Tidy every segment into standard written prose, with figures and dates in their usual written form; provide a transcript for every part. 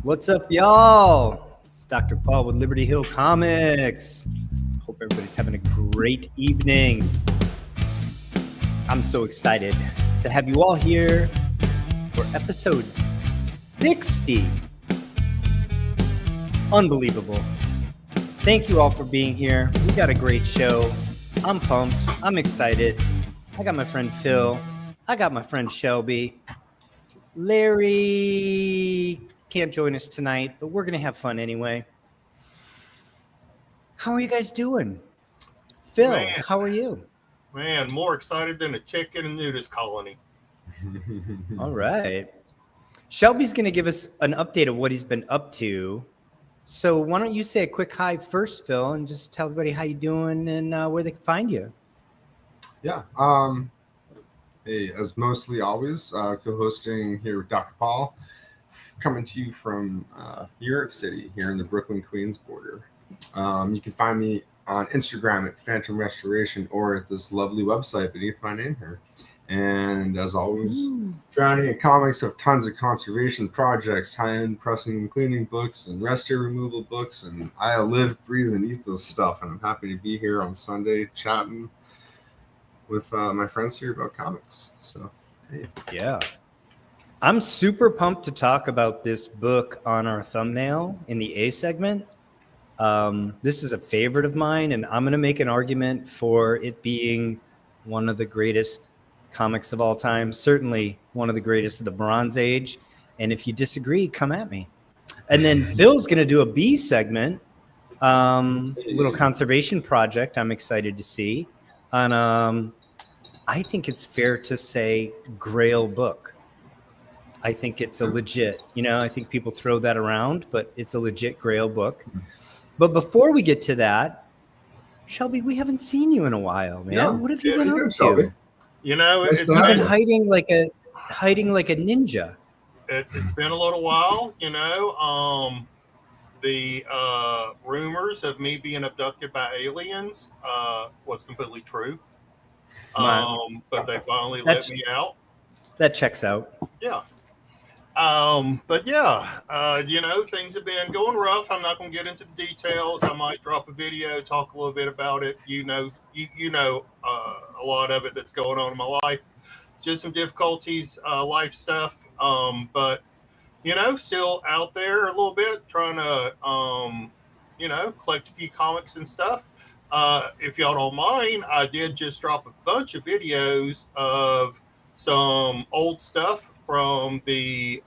What's up, y'all? It's Dr. Paul with Liberty Hill Comics. Hope everybody's having a great evening. I'm so excited to have you all here for episode 60. Unbelievable. Thank you all for being here. We got a great show. I'm pumped. I'm excited. I got my friend Phil. I got my friend Shelby. Larry can't join us tonight, but we're going to have fun anyway. How are you guys doing? Phil, Man. how are you? Man, more excited than a tick in a nudist colony. All right. Shelby's going to give us an update of what he's been up to. So why don't you say a quick hi first, Phil, and just tell everybody how you doing and where they can find you. Yeah. Hey, as mostly always, co-hosting here with Dr. Paul, coming to you from New York City, here in the Brooklyn, Queens border. You can find me on Instagram at Phantom Restoration or at this lovely website beneath my name here. And as always, drowning in comics, have tons of conservation projects, high-end pressing and cleaning books, and rest hair removal books. And I live, breathe, and eat this stuff. And I'm happy to be here on Sunday chatting with my friends here about comics. So, hey. Yeah. I'm super pumped to talk about this book on our thumbnail in the A segment. This is a favorite of mine, and I'm going to make an argument for it being one of the greatest comics of all time, certainly one of the greatest of the Bronze Age. And if you disagree, come at me. And then Phil's going to do a B segment, little conservation project I'm excited to see on I think it's fair to say Grail book. I think it's a legit, I think people throw that around, but it's a legit Grail book. But before we get to that, Shelby, we haven't seen you in a while, man. No, What have you been up Shelby. to? You know, Nice it's to have You've you. been hiding like a ninja. it's been a little while, the rumors of me being abducted by aliens was completely true. But they finally let me out. That checks out. Yeah. But yeah, things have been going rough. I'm not going to get into the details. I might drop a video, talk a little bit about it. You know a lot of it that's going on in my life. Just some difficulties, life stuff. But still out there a little bit, trying to collect a few comics and stuff. If y'all don't mind, I did just drop a bunch of videos of some old stuff from the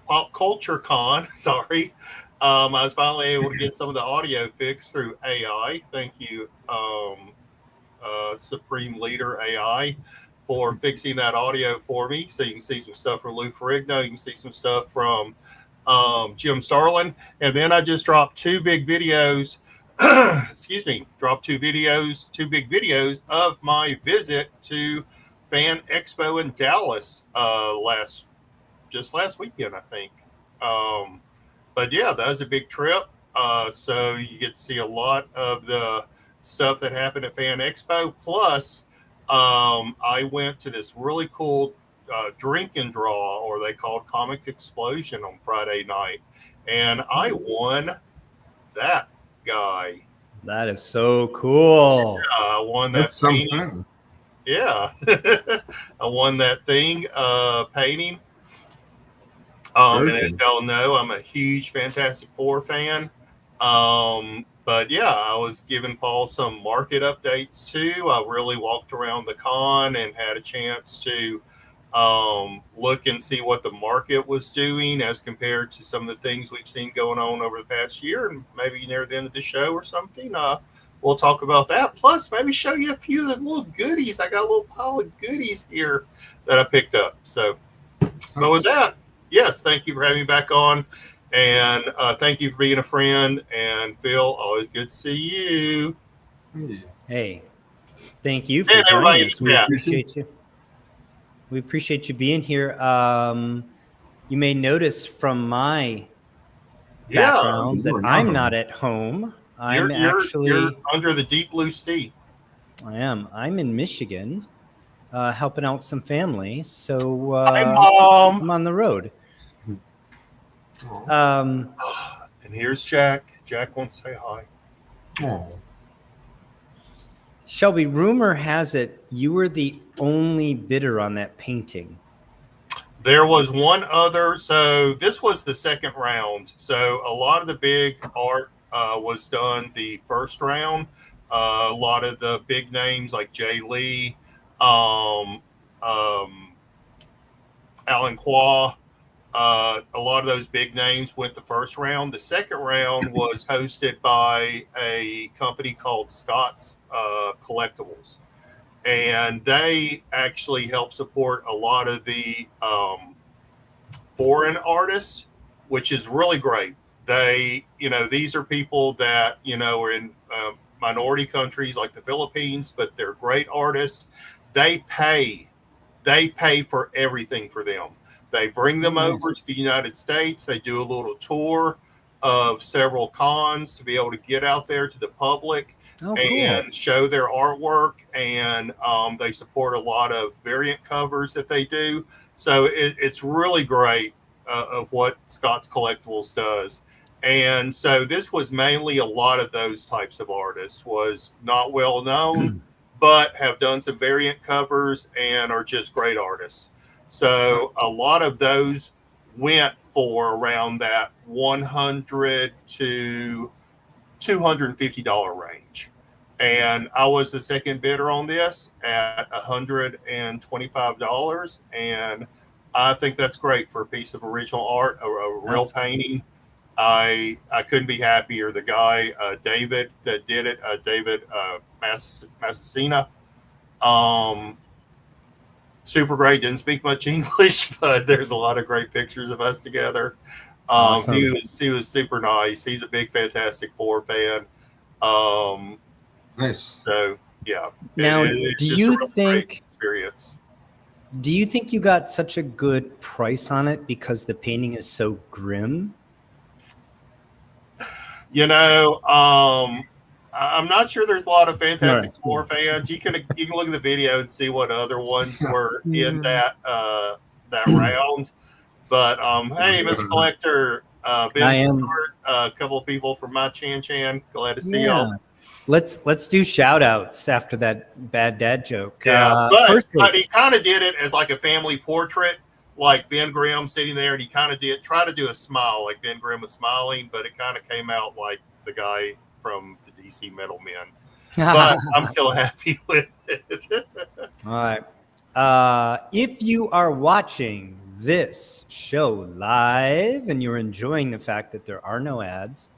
Pop Culture Con. Sorry. I was finally able to get some of the audio fixed through AI. Thank you, Supreme Leader AI, for fixing that audio for me. So you can see some stuff from Lou Ferrigno. You can see some stuff from Jim Starlin. And then I just dropped two big videos. Dropped two big videos of my visit to Fan Expo in Dallas last weekend, I think. But yeah, that was a big trip. So you get to see a lot of the stuff that happened at Fan Expo. Plus, I went to this really cool drink and draw, or they called Comic Explosion, on Friday night. And I won that guy. That is so cool. I won that. That's something. Yeah. I won that thing, painting. And as y'all know, I'm a huge Fantastic Four fan. But yeah, I was giving Paul some market updates too. I really walked around the con and had a chance to look and see what the market was doing as compared to some of the things we've seen going on over the past year. And maybe near the end of the show or something, we'll talk about that. Plus, maybe show you a few of the little goodies. I got a little pile of goodies here that I picked up. So, but with that, yes, thank you for having me back on. And thank you for being a friend. And Phil, always good to see you. Hey, thank you for And joining everybody, us. We yeah. appreciate you. We appreciate you being here. You may notice from my background that I'm not at home. You're under the deep blue sea. I am. I'm in Michigan. helping out some family. So Hi, Mom. I'm on the road. Aw. And here's Jack. Jack wants to say hi. Aw. Shelby, rumor has it you were the only bidder on that painting. There was one other. So this was the second round. So a lot of the big art was done the first round. A lot of the big names like Jay Lee, Alan Qua, a lot of those big names went the first round. The second round was hosted by a company called Scott's Collectibles. And they actually help support a lot of the foreign artists, which is really great. They, these are people that, are in minority countries like the Philippines, but they're great artists. They pay for everything for them. They bring them over to the United States. They do a little tour of several cons to be able to get out there to the public and show their artwork. And they support a lot of variant covers that they do. So it's really great of what Scott's Collectibles does. And so this was mainly a lot of those types of artists, was not well known, but have done some variant covers and are just great artists. So a lot of those went for around that $100 to $250 range. And I was the second bidder on this at $125. And I think that's great for a piece of original art, a real painting. I couldn't be happier. The guy, David, that did it, David Massacina, super great. Didn't speak much English, but there's a lot of great pictures of us together. Awesome. He was super nice. He's a big Fantastic Four fan. Nice. So yeah. Now, it's do just you a real think great experience? Do you think you got such a good price on it because the painting is so grim? I'm not sure there's a lot of Fantastic Four fans. You can look at the video and see what other ones were in that round. But hey, Mr. Collector, Ben Stewart, a couple of people from my Chan, glad to see y'all. Let's do shout outs after that bad dad joke. Yeah, but he kind of did it as like a family portrait, like Ben Grimm sitting there, and he kind of try to do a smile, like Ben Grimm was smiling, but it kind of came out like the guy from the DC Metal Men. But I'm still happy with it. All right. If you are watching this show live and you're enjoying the fact that there are no ads,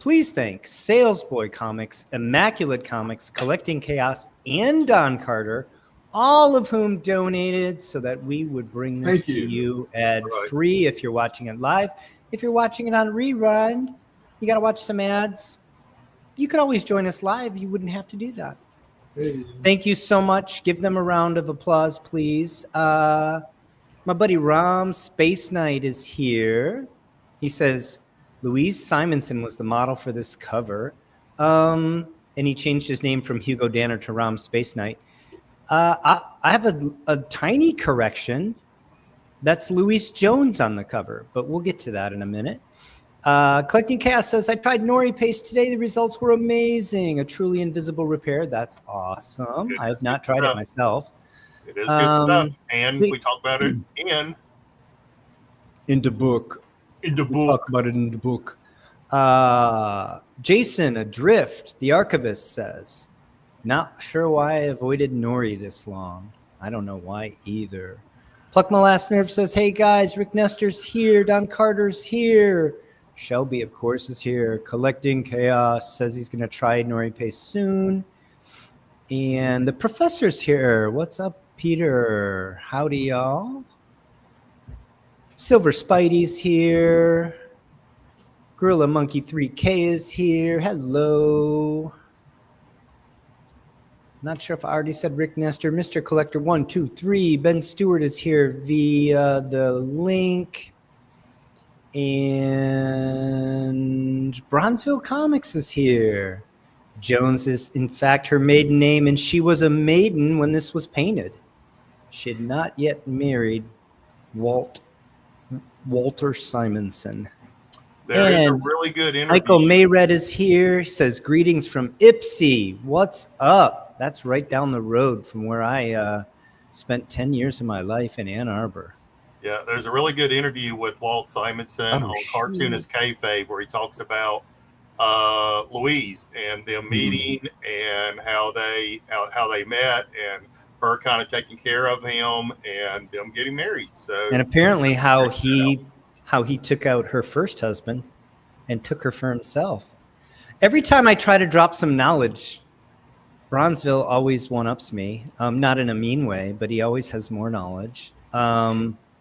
please thank Salesboy Comics, Immaculate Comics, Collecting Chaos, and Don Carter, all of whom donated so that we would bring this to you ad-free if you're watching it live. If you're watching it on rerun, you got to watch some ads. You could always join us live. You wouldn't have to do that. Hey. Thank you so much. Give them a round of applause, please. My buddy Ram Space Knight is here. He says, Louise Simonson was the model for this cover. And he changed his name from Hugo Danner to Ram Space Knight. I have a tiny correction. That's Louise Jones on the cover, but we'll get to that in a minute. Collecting Chaos says, I tried Nori Paste today. The results were amazing. A truly invisible repair. That's awesome. I have not tried it myself. It is good stuff. And we talk about it in the book. In the book. We'll talk about it in the book. Jason Adrift, the archivist, says, not sure why I avoided Nori this long. I don't know why either. Pluck My Last Nerve says, hey guys, Rick Nestor's here. Don Carter's here. Shelby, of course, is here. Collecting Chaos says he's going to try Nori Paste soon. And the professor's here. What's up, Peter? Howdy, y'all. Silver Spidey's here. Gorilla Monkey 3K is here. Hello. Not sure if I already said Rick Nestor. Mr. Collector 123. Ben Stewart is here via the link. And Bronzeville Comics is here. Jones is, in fact, her maiden name, and she was a maiden when this was painted. She had not yet married Walter Simonson. There is a And really good interview. Michael Mayred is here. He says, greetings from Ipsy. What's up? That's right down the road from where I spent 10 years of my life in Ann Arbor. Yeah, there's a really good interview with Walt Simonson on Cartoonist Kayfabe where he talks about Louise and them meeting and how they met and her kind of taking care of him and them getting married. So and apparently how he took out her first husband and took her for himself. Every time I try to drop some knowledge, Bronzeville always one-ups me. Not in a mean way, but he always has more knowledge.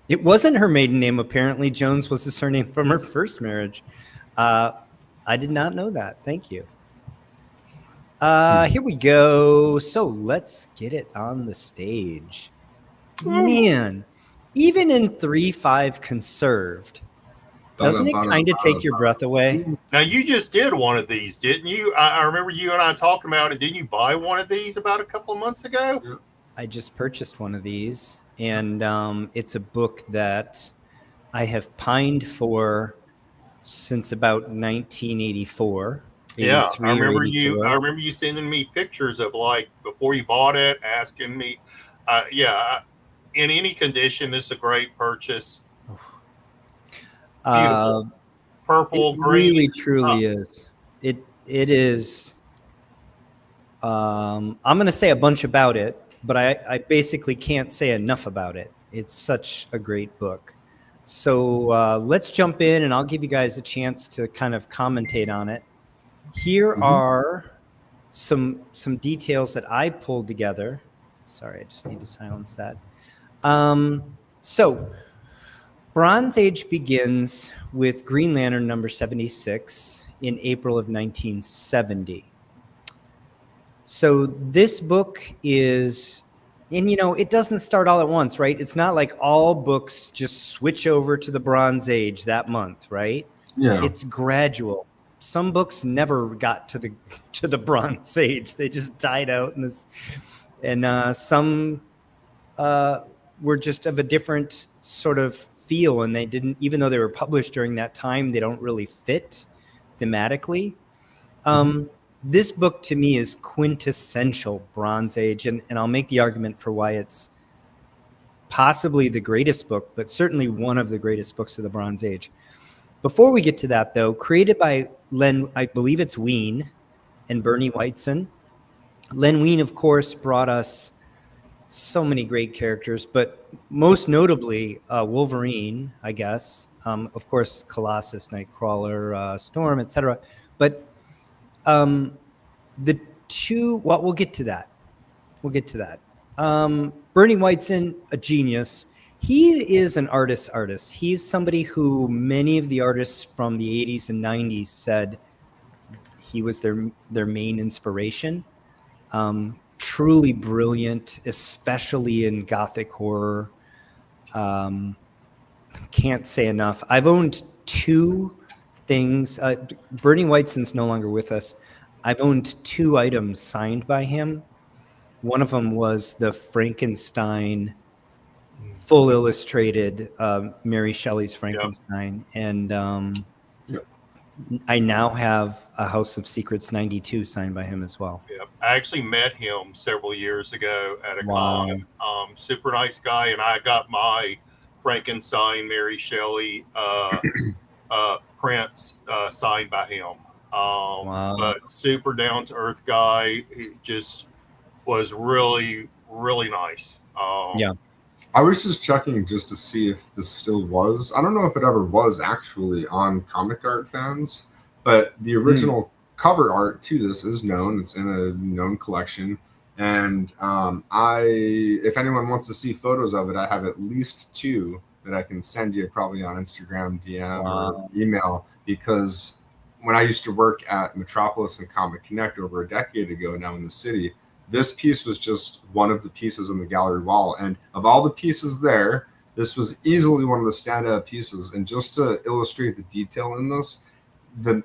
It wasn't her maiden name. Apparently, Jones was the surname from her first marriage. I did not know that. Thank you. Here we go. So let's get it on the stage. Man, even in 3.5 conserved, doesn't it kind of take your breath away? Now, you just did one of these, didn't you? I remember you and I talking about it. Didn't you buy one of these about a couple of months ago? I just purchased one of these, and it's a book that I have pined for since about 1984. Yeah, I remember you sending me pictures of like before you bought it, asking me. In any condition, this is a great purchase. Beautiful. Purple, green. Really, truly is. It is. I'm going to say a bunch about it, but I basically can't say enough about it. It's such a great book. So let's jump in, and I'll give you guys a chance to kind of commentate on it. Here are some details that I pulled together. Sorry, I just need to silence that. So Bronze Age begins with Green Lantern number 76 in April of 1970. So this book is, and it doesn't start all at once, right? It's not like all books just switch over to the Bronze Age that month, right? Yeah. It's gradual. Some books never got to the Bronze Age. They just died out in this, and some were just of a different sort of feel, and they didn't, even though they were published during that time, they don't really fit thematically. This book to me is quintessential Bronze Age, and I'll make the argument for why it's possibly the greatest book, but certainly one of the greatest books of the Bronze Age. Before we get to that, though, created by Len, I believe it's Wein and Bernie Wrightson. Len Wein, of course, brought us so many great characters, but most notably Wolverine, I guess. Of course, Colossus, Nightcrawler, Storm, etc. But the two, well, we'll get to that. Bernie Wrightson, a genius. He is an artist. He's somebody who many of the artists from the 80s and 90s said he was their main inspiration. Truly brilliant, especially in Gothic horror. Can't say enough. I've owned two things. Bernie Wrightson's no longer with us. I've owned two items signed by him. One of them was the Frankenstein full illustrated Mary Shelley's Frankenstein. And I now have a House of Secrets 92 signed by him as well. Yeah, I actually met him several years ago at a con. Super nice guy, and I got my Frankenstein Mary Shelley prints signed by him. But super down to earth guy. He just was really, really nice. I was just checking just to see if this still was. I don't know if it ever was actually on Comic Art Fans, but the original cover art to this is known. It's in a known collection. And if anyone wants to see photos of it, I have at least two that I can send you probably on Instagram, DM, or email, because when I used to work at Metropolis and Comic Connect over a decade ago now in the city, this piece was just one of the pieces on the gallery wall. And of all the pieces there, this was easily one of the standout pieces. And just to illustrate the detail in this, the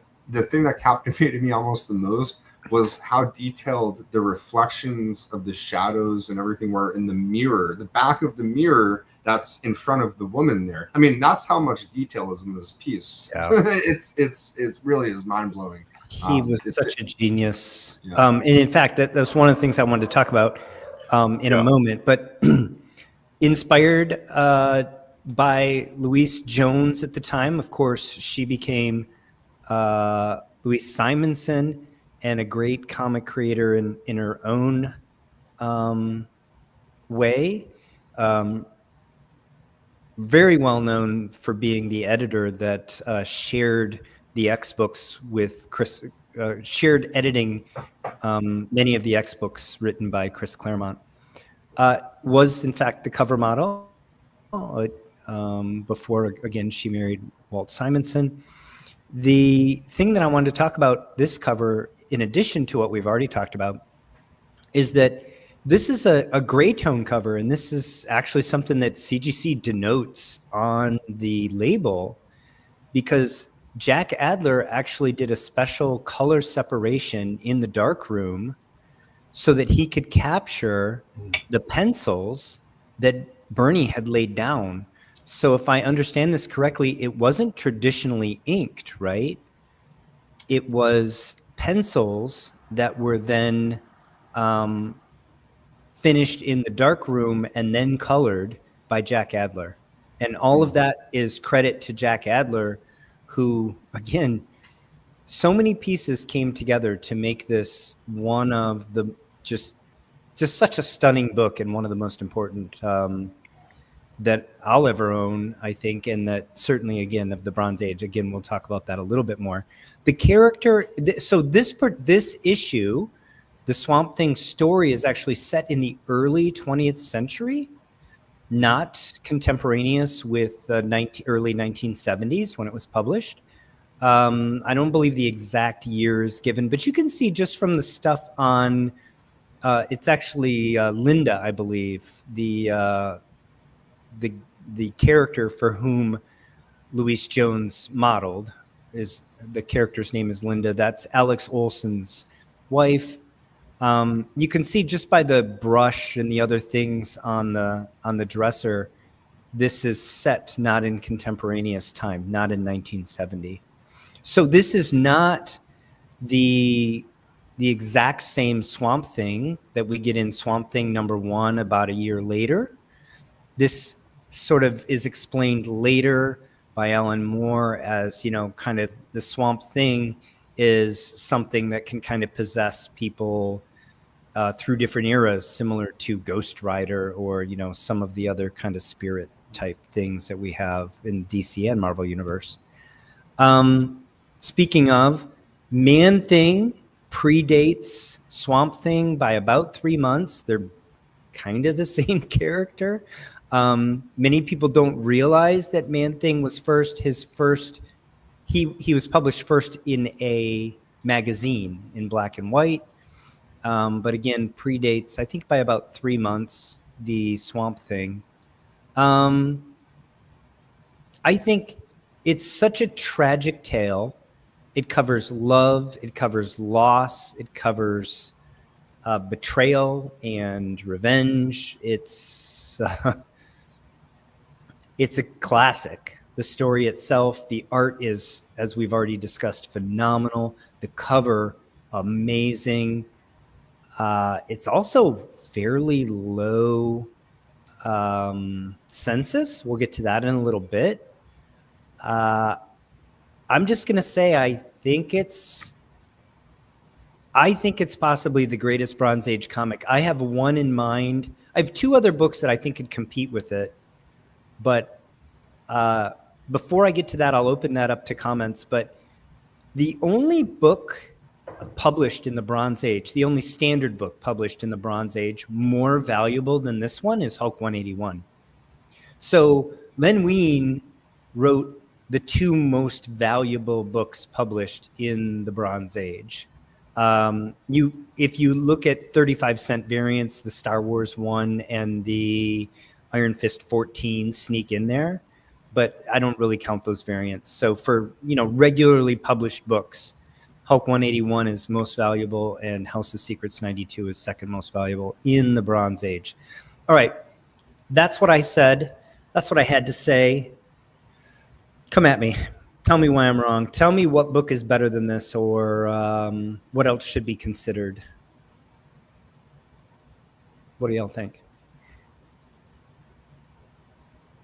thing that captivated me almost the most was how detailed the reflections of the shadows and everything were in the mirror, the back of the mirror that's in front of the woman there. I mean, that's how much detail is in this piece. Yeah. It really is mind blowing. He was such a genius. Yeah. And in fact, that's one of the things I wanted to talk about in a moment. But inspired by Louise Jones at the time, of course, she became Louise Simonson, and a great comic creator in her own way. Very well known for being the editor that shared the X books with Chris, shared editing many of the X books written by Chris Claremont. Was in fact the cover model before, again, she married Walt Simonson. The thing that I wanted to talk about this cover, in addition to what we've already talked about, is that this is a gray tone cover, and this is actually something that CGC denotes on the label, because Jack Adler actually did a special color separation in the darkroom so that he could capture the pencils that Bernie had laid down. So if I understand this correctly, it wasn't traditionally inked, right? It was pencils that were then finished in the dark room and then colored by Jack Adler. And all of that is credit to Jack Adler, who, again, so many pieces came together to make this one of the just such a stunning book, and one of the most important that I'll ever own, I think, and that certainly, again, of the Bronze Age. Again, we'll talk about that a little bit more. The character, so this issue, the Swamp Thing story, is actually set in the early 20th century, not contemporaneous with the early 1970s when it was published. I don't believe the exact years given, but you can see just from the stuff on, it's actually Linda, I believe, the character for whom Louise Jones modeled. Is the character's name is Linda. That's Alex Olson's wife. You can see just by the brush and the other things on the dresser, this is set not in contemporaneous time, not in 1970. So this is not the exact same Swamp Thing that we get in Swamp Thing #1 about a year later. This sort of is explained later by Alan Moore as, kind of the Swamp Thing is something that can kind of possess people through different eras, similar to Ghost Rider or, some of the other kind of spirit type things that we have in DC and Marvel Universe. Speaking of, Man-Thing predates Swamp Thing by about 3 months. They're kind of the same character. Many people don't realize that Man-Thing was first. He was published first in a magazine in black and white, but again predates, I think, by about 3 months, the Swamp Thing. I think it's such a tragic tale. It covers love, it covers loss, it covers betrayal and revenge. It's a classic. The story itself, the art is, as we've already discussed, phenomenal. The cover, amazing. It's also fairly low census. We'll get to that in a little bit. I'm just going to say I think it's possibly the greatest Bronze Age comic. I have one in mind. I have two other books that I think could compete with it. But before I get to that, I'll open that up to comments. But the only book published in the Bronze Age, the only standard book published in the Bronze Age, more valuable than this one, is Hulk 181. So Len Wein wrote the two most valuable books published in the Bronze Age. If you look at 35-cent variants, the Star Wars one and the Iron Fist 14 sneak in there, but I don't really count those variants. So for regularly published books, Hulk 181 is most valuable, and House of Secrets 92 is second most valuable in the Bronze Age. All right, that's what I said. That's what I had to say. Come at me. Tell me why I'm wrong. Tell me what book is better than this, or what else should be considered. What do y'all think?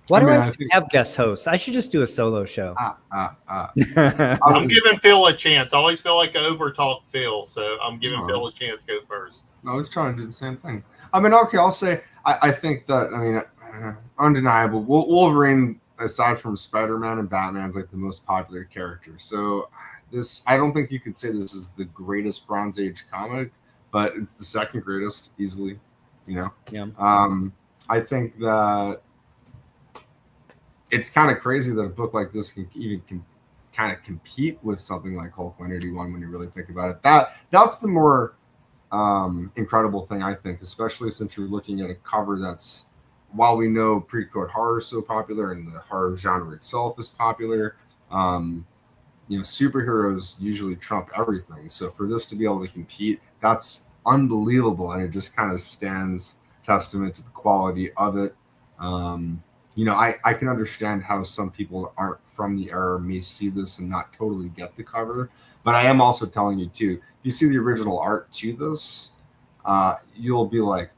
Why do I have guest hosts? I should just do a solo show. I'm giving Phil a chance. I always feel like I overtalk Phil, so I'm giving Phil a chance to go first. I was trying to do the same thing. I mean, okay, I'll say I think that, I mean, undeniable. Wolverine, aside from Spider-Man and Batman, is like the most popular character. So this, I don't think you could say this is the greatest Bronze Age comic, but it's the second greatest easily. You know. Yeah. I think that it's kind of crazy that a book like this can kind of compete with something like Hulk 181 when you really think about it. That's the more incredible thing, I think, especially since you're looking at a cover that's, while we know pre-code horror is so popular and the horror genre itself is popular, you know, superheroes usually trump everything. So for this to be able to compete, that's unbelievable, and it just kind of stands testament to the quality of it. You know, I can understand how some people that aren't from the era may see this and not totally get the cover, but I am also telling you too, if you see the original art to this, you'll be like,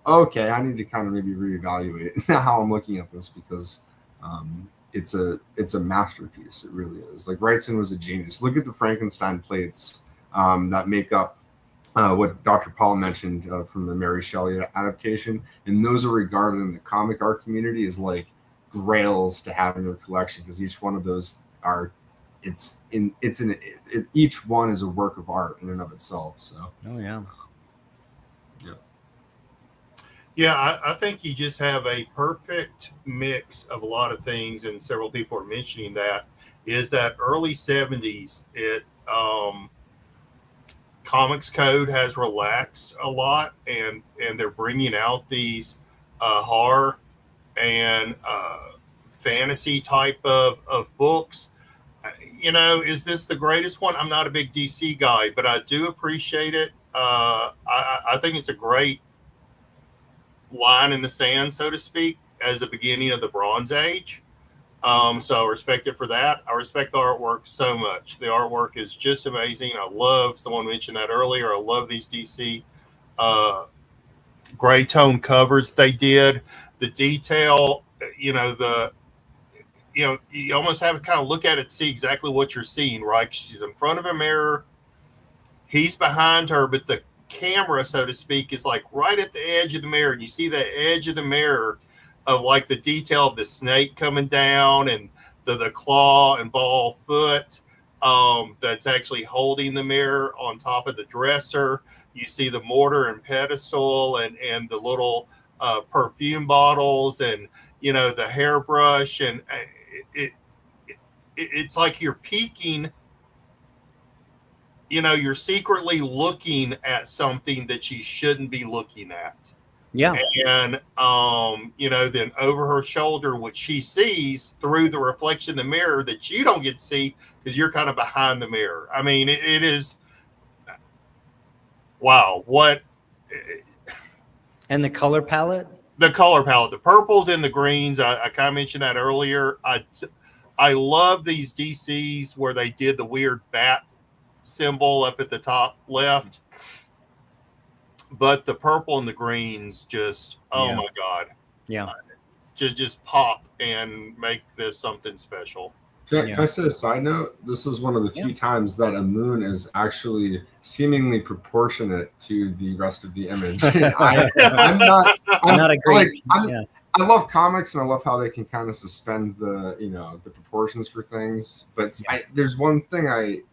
okay, I need to kind of maybe reevaluate how I'm looking at this, because it's a masterpiece. It really is. Like, Wrightson was a genius. Look at the Frankenstein plates that make up what Dr. Paul mentioned from the Mary Shelley adaptation, and those are regarded in the comic art community as like grails to have in your collection, because each one of those are each one is a work of art in and of itself. So yeah, I think you just have a perfect mix of a lot of things, and several people are mentioning that, is that early 70s, Comics Code has relaxed a lot, and they're bringing out these horror and fantasy type of books. You know, is this the greatest one? I'm not a big DC guy, but I do appreciate it. I think it's a great line in the sand, so to speak, as the beginning of the Bronze Age. So I respect it for that. I respect the artwork so much. The artwork is just amazing. I love, someone mentioned that earlier, I love these DC gray tone covers they did. The detail, you almost have to kind of look at it to see exactly what you're seeing, right? She's in front of a mirror, he's behind her, but the camera, so to speak, is like right at the edge of the mirror, and you see the edge of the mirror of like the detail of the snake coming down and the claw and ball foot that's actually holding the mirror on top of the dresser. You see the mortar and pedestal and the little perfume bottles, and you know, the hairbrush, and it's like you're peeking. You know, you're secretly looking at something that you shouldn't be looking at. Yeah. And, you know, then over her shoulder, which she sees through the reflection in the mirror that you don't get to see because you're kind of behind the mirror. I mean, it is, wow. What? And the color palette? The color palette, the purples and the greens. I kind of mentioned that earlier. I love these DCs where they did the weird bat symbol up at the top left, but the purple and the greens just my god, just pop and make this something special. Can I say a side note? This is one of the few times that a moon is actually seemingly proportionate to the rest of the image. I'm not a great I love comics, and I love how they can kind of suspend the proportions for things, but there's one thing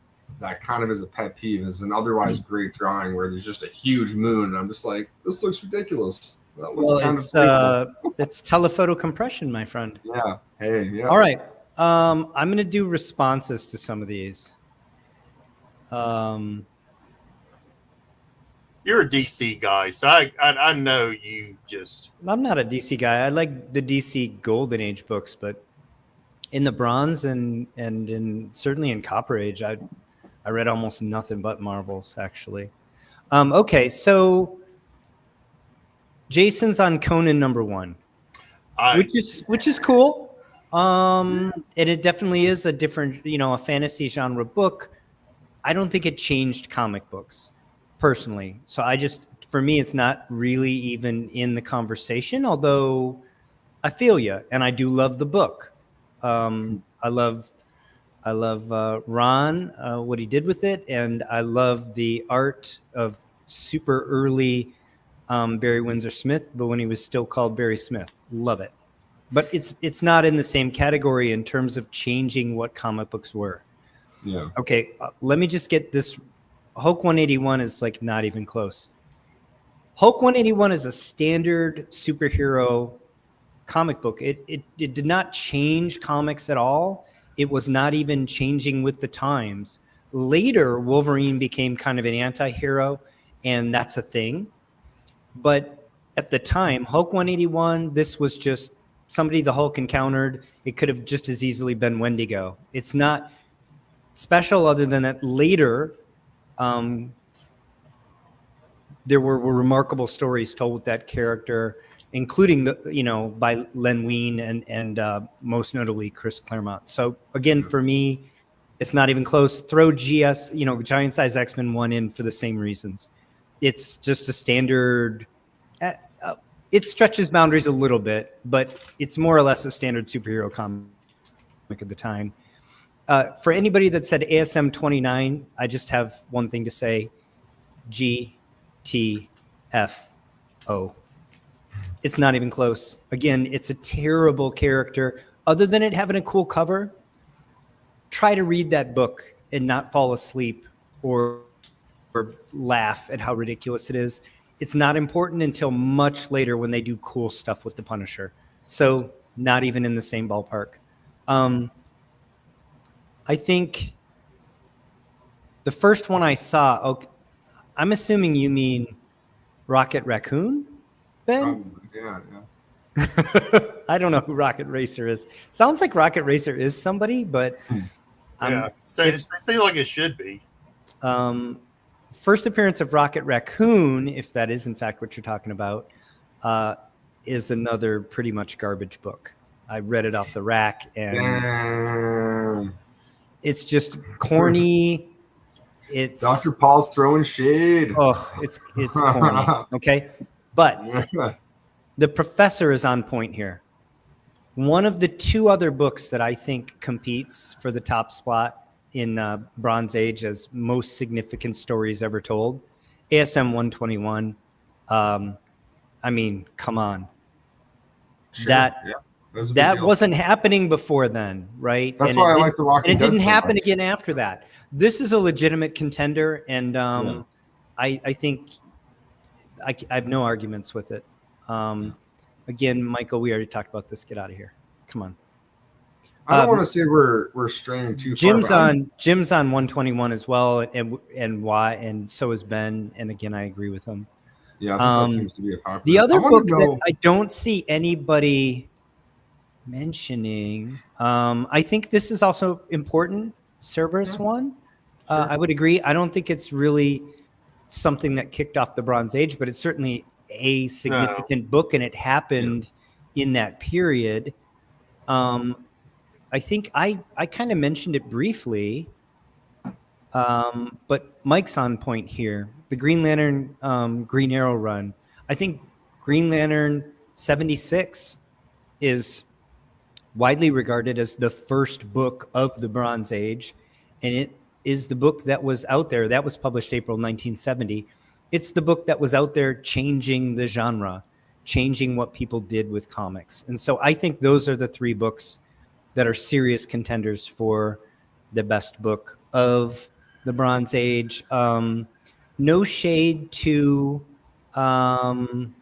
that kind of is a pet peeve, is an otherwise great drawing where there's just a huge moon, and I'm just like, this looks ridiculous. That looks it's telephoto compression, my friend. Yeah. Hey. Yeah. All right. I'm going to do responses to some of these. You're a DC guy, so I know you just... I'm not a DC guy. I like the DC Golden Age books, but in the Bronze and certainly in Copper Age, I I read almost nothing but Marvels, actually. Okay, so Jason's on Conan #1, which is cool. And it definitely is a different, a fantasy genre book. I don't think it changed comic books personally. So for me, it's not really even in the conversation, although I feel you. And I do love the book. I love Ron, what he did with it. And I love the art of super early Barry Windsor Smith, but when he was still called Barry Smith. Love it. But it's not in the same category in terms of changing what comic books were. Yeah. Okay, let me just get this. Hulk 181 is like not even close. Hulk 181 is a standard superhero comic book. It did not change comics at all. It was not even changing with the times. Later, Wolverine became kind of an anti-hero, and that's a thing. But at the time, Hulk 181, this was just somebody the Hulk encountered. It could have just as easily been Wendigo. It's not special other than that later there were remarkable stories told with that character, including by Len Wein and most notably Chris Claremont. So again, for me, it's not even close. Throw Giant Size X-Men 1 in for the same reasons. It's just a standard. It stretches boundaries a little bit, but it's more or less a standard superhero comic at the time. For anybody that said ASM 29, I just have one thing to say: GTFO. It's not even close. Again, it's a terrible character. Other than it having a cool cover, try to read that book and not fall asleep or laugh at how ridiculous it is. It's not important until much later when they do cool stuff with the Punisher. So not even in the same ballpark. I think the first one I saw, I'm assuming you mean Rocket Raccoon, Ben? Yeah. I don't know who Rocket Racer is. Sounds like Rocket Racer is somebody, but say like it should be. First appearance of Rocket Raccoon, if that is in fact what you're talking about, is another pretty much garbage book. I read it off the rack, and it's just corny. It's Dr. Paul's throwing shade. Oh, it's corny. Okay, but the Professor is on point here. One of the two other books that I think competes for the top spot in Bronze Age as most significant stories ever told, ASM 121. I mean, come on. Sure. That wasn't happening before then, right? That's why I like The Walking Dead. And it didn't happen much. again after that. This is a legitimate contender, and I think I have no arguments with it. Again, Michael, we already talked about this. Get out of here. Come on. I don't want to say we're straying too far. Jim's on 121 as well, and why, and so is Ben. And again, I agree with him. Yeah, I think that seems to be a popular. The other book that I don't see anybody mentioning, I think this is also important. Cerberus one, Sure. I would agree. I don't think it's really something that kicked off the Bronze Age, but it's certainly a significant book, and it happened in that period. I think I kind of mentioned it briefly, but Mike's on point here. The Green Lantern Green Arrow run. I think Green Lantern 76 is widely regarded as the first book of the Bronze Age, and it is the book that was out there. That was published April 1970. It's the book that was out there changing the genre, changing what people did with comics. And so I think those are the three books that are serious contenders for the best book of the Bronze Age. No shade to the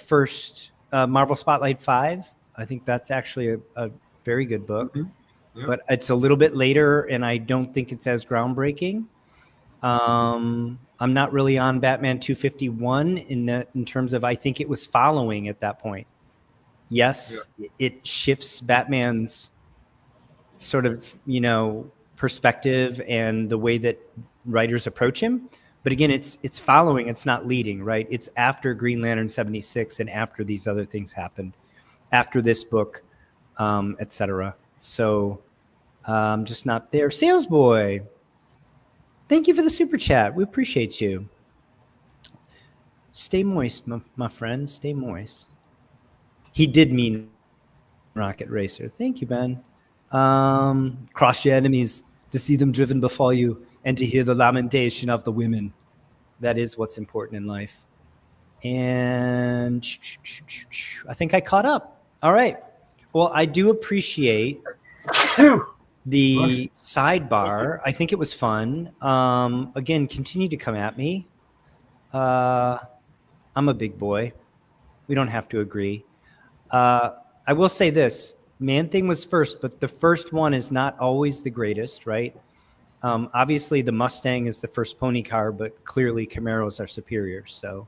first Marvel Spotlight 5. I think that's actually a very good book. Mm-hmm. Yep. But it's a little bit later, and I don't think it's as groundbreaking. I'm not really on Batman 251 in terms of I think it was following at that point. Yes, it shifts Batman's sort of, perspective and the way that writers approach him. But again, it's following, it's not leading, right? It's after Green Lantern 76 and after these other things happened, after this book, etc. So I'm just not there. Sales Boy, thank you for the super chat. We appreciate you. Stay moist, my friend. Stay moist. He did mean Rocket Racer. Thank you, Ben. Cross your enemies to see them driven before you and to hear the lamentation of the women. That is what's important in life. And I think I caught up. All right. Well, I do appreciate the sidebar. I think it was fun. Again, continue to come at me. I'm a big boy. We don't have to agree. I will say this. Man-Thing was first, but the first one is not always the greatest, right? Obviously, the Mustang is the first pony car, but clearly Camaros are superior. So,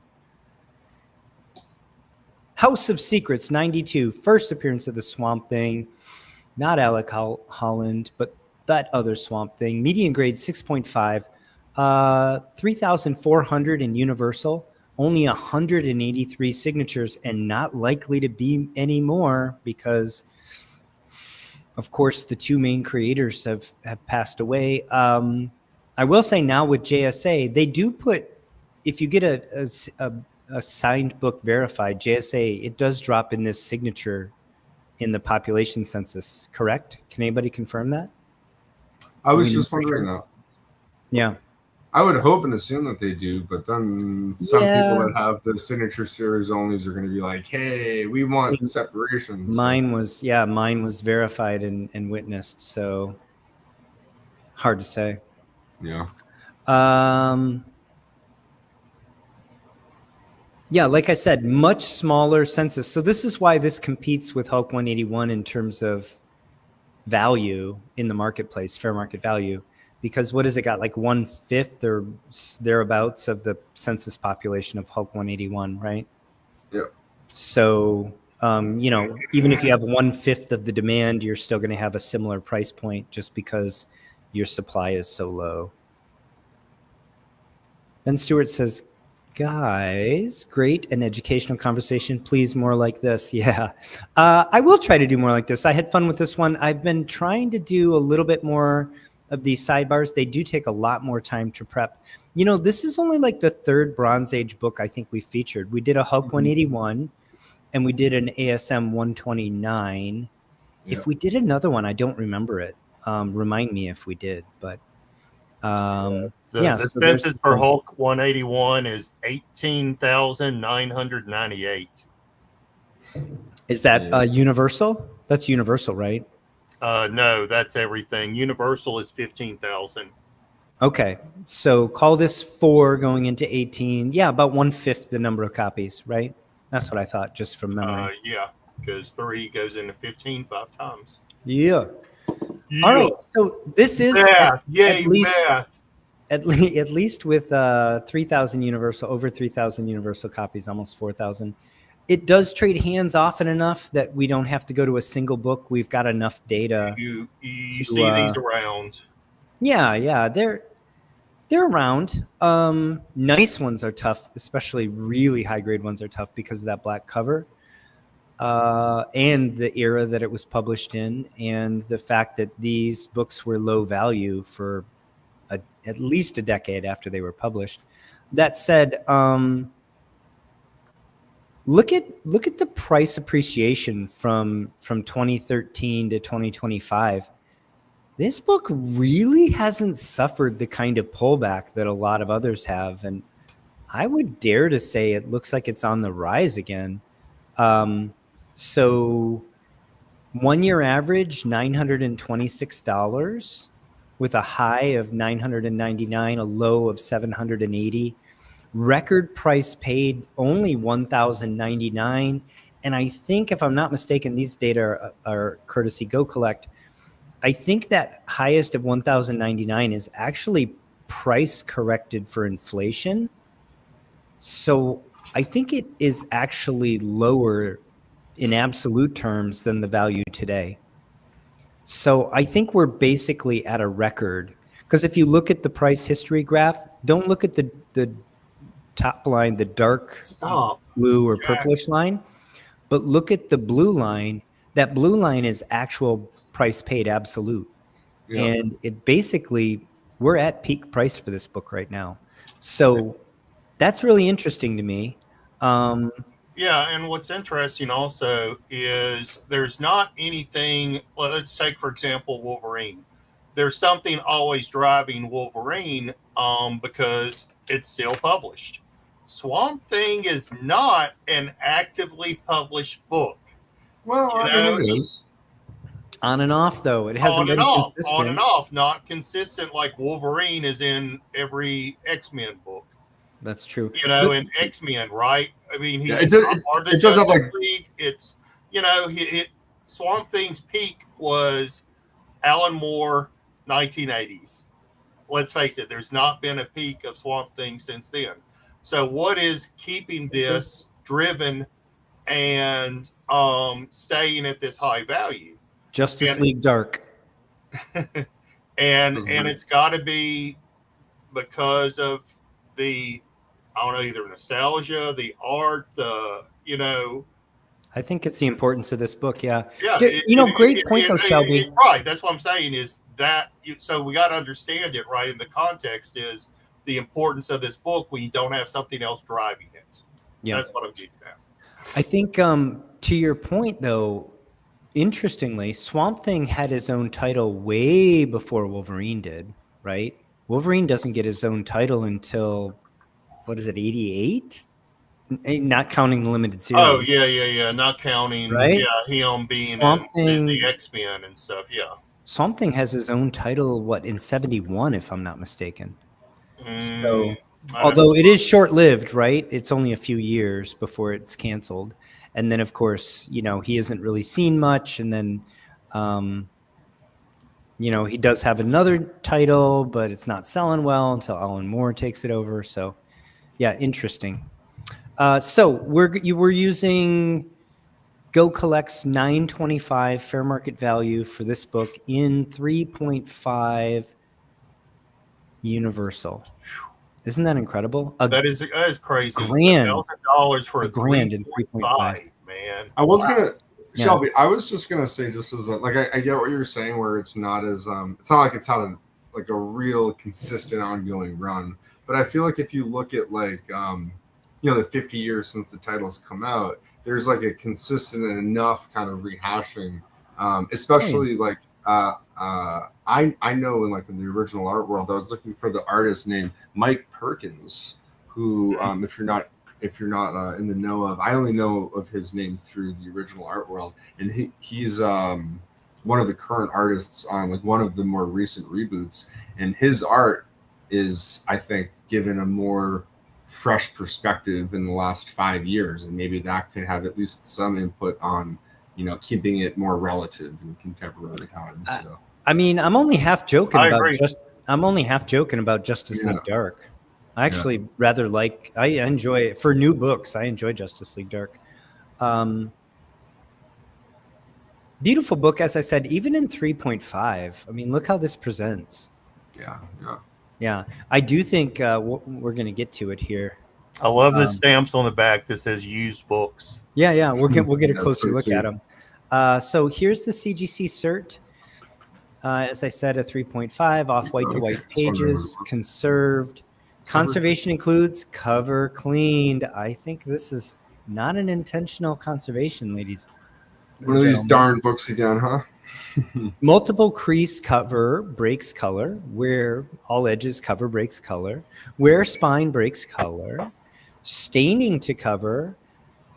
House of Secrets, 92, first appearance of the Swamp Thing. Not Alec Holland, but that other Swamp Thing. Median grade, 6.5. 3,400 in Universal. Only 183 signatures, and not likely to be any more because, of course, the two main creators have passed away. I will say now with JSA, they do put, if you get a signed book verified, JSA, it does drop in this signature in the population census, correct? Can anybody confirm that? I was just wondering that. Yeah. I would hope and assume that they do, but then some people that have the signature series onlys are going to be like, hey, we want separations. Mine was verified and witnessed, so hard to say. Yeah. Yeah, like I said, much smaller census. So this is why this competes with Hulk 181 in terms of value in the marketplace, fair market value. Because what has it got, like 1/5 or thereabouts of the census population of Hulk 181, right? Yeah. So, even if you have 1/5 of the demand, you're still going to have a similar price point just because your supply is so low. Ben Stewart says, guys, great and educational conversation. Please, more like this. Yeah. I will try to do more like this. I had fun with this one. I've been trying to do a little bit more of these sidebars. They do take a lot more time to prep. This is only like the third Bronze Age book I think we featured. We did a Hulk 181 and we did an ASM 129. Yeah. If we did another one, I don't remember it. Remind me if we did, but the census for Hulk 181 is 18,998. Is that universal? That's universal, right? No, that's everything. Universal is 15,000. Okay, so call this 4 going into 18. Yeah, about 1/5 the number of copies, right? That's what I thought, just from memory. Yeah, because 3 goes into 15 5 times. Yeah. All right, so this is math. At least with 3,000 Universal, over 3,000 Universal copies, almost 4,000. It does trade hands often enough that we don't have to go to a single book. We've got enough data. You see these around. Yeah, they're around. Nice ones are tough, especially really high grade ones are tough because of that black cover and the era that it was published in, and the fact that these books were low value for at least a decade after they were published. That said, Look at the price appreciation from 2013 to 2025. This book really hasn't suffered the kind of pullback that a lot of others have, and I would dare to say it looks like it's on the rise again. So 1 year average, $926 with a high of $999, a low of $780. Record price paid only $1,099. And I think, if I'm not mistaken, these data are courtesy Go Collect. I think that highest of $1,099 is actually price corrected for inflation. So I think it is actually lower in absolute terms than the value today. So I think we're basically at a record, because if you look at the price history graph, don't look at the top line, the dark Stop. blue or Jack. purplish line, but look at the blue line. That blue line is actual price paid absolute. Yeah. And it basically, we're at peak price for this book right now. So that's really interesting to me. Yeah, and what's interesting also is there's not anything. Well, let's take, for example, Wolverine. There's something always driving Wolverine because it's still published. Swamp Thing is not an actively published book. Well, You I know, mean, it is. On and off, though. It hasn't been consistent. on and off, not consistent like Wolverine is in every X-Men book. That's true. You know, in X-Men, right? I mean, he's Yeah, it does- not part of the it does have, Justice like- League. It's, you know, Swamp Thing's peak was Alan Moore, 1980s. Let's face it, there's not been a peak of Swamp Thing since then. So what is keeping this driven and staying at this high value? Justice And- League Dark. and it's got to be because of the, I don't know, either nostalgia, the art, the, you know. I think it's the importance of this book. Yeah. Yeah, Great point though, Shelby. Right, that's what I'm saying is that. So we got to understand it, right? And the context is the importance of this book when you don't have something else driving it. Yeah. That's what I'm getting at. I think to your point though, interestingly, Swamp Thing had his own title way before Wolverine did, right? Wolverine doesn't get his own title until, what is it, 88? Not counting the limited series. Oh yeah. Not counting, Right? Yeah, him being Swamp in Thing- the X-Men and stuff. Yeah. Swamp Thing has his own title, what, in 71, if I'm not mistaken. So, although it is short-lived, right? It's only a few years before it's canceled. And then, of course, you know, he isn't really seen much. And then, you know, he does have another title, but it's not selling well until Alan Moore takes it over. So, yeah, interesting. So we're using Go Collect's $9.25 fair market value for this book in 3.5 Universal. Isn't that incredible? that is crazy. grand. $1,000 for a grand in 3.5, man. I was gonna, Yeah. Shelby. I was just gonna say, just as a, like, I get what you're saying, where it's not as it's not like it's had a real consistent ongoing run. But I feel like if you look at like you know, the 50 years since the title's come out, there's like a consistent and enough kind of rehashing, especially like I know in the original art world, I was looking for the artist named Mike Perkins, who if you're not in the know of, I only know of his name through the original art world, and he's one of the current artists on like one of the more recent reboots, and his art is, I think, given a more fresh perspective in the last 5 years, and maybe that could have at least some input on, you know, keeping it more relative in contemporary times. So. I mean, I'm only half joking I about agree. Justice Yeah. League Dark. I actually rather like, I enjoy it for new books. I enjoy Justice League Dark. Beautiful book, as I said, even in 3.5. I mean, look how this presents. Yeah, I do think we're going to get to it here. I love the stamps on the back that says used books. Yeah, we'll get a That's closer pretty look sweet. at them. So here's the CGC cert. As I said, a 3.5, off white to white Okay. pages, conserved. Conservation includes cover cleaned. I think this is not an intentional conservation, ladies. One of these Gentlemen. darn books again, huh? Multiple crease cover breaks color, where all edges cover breaks color, where spine breaks color, staining to cover,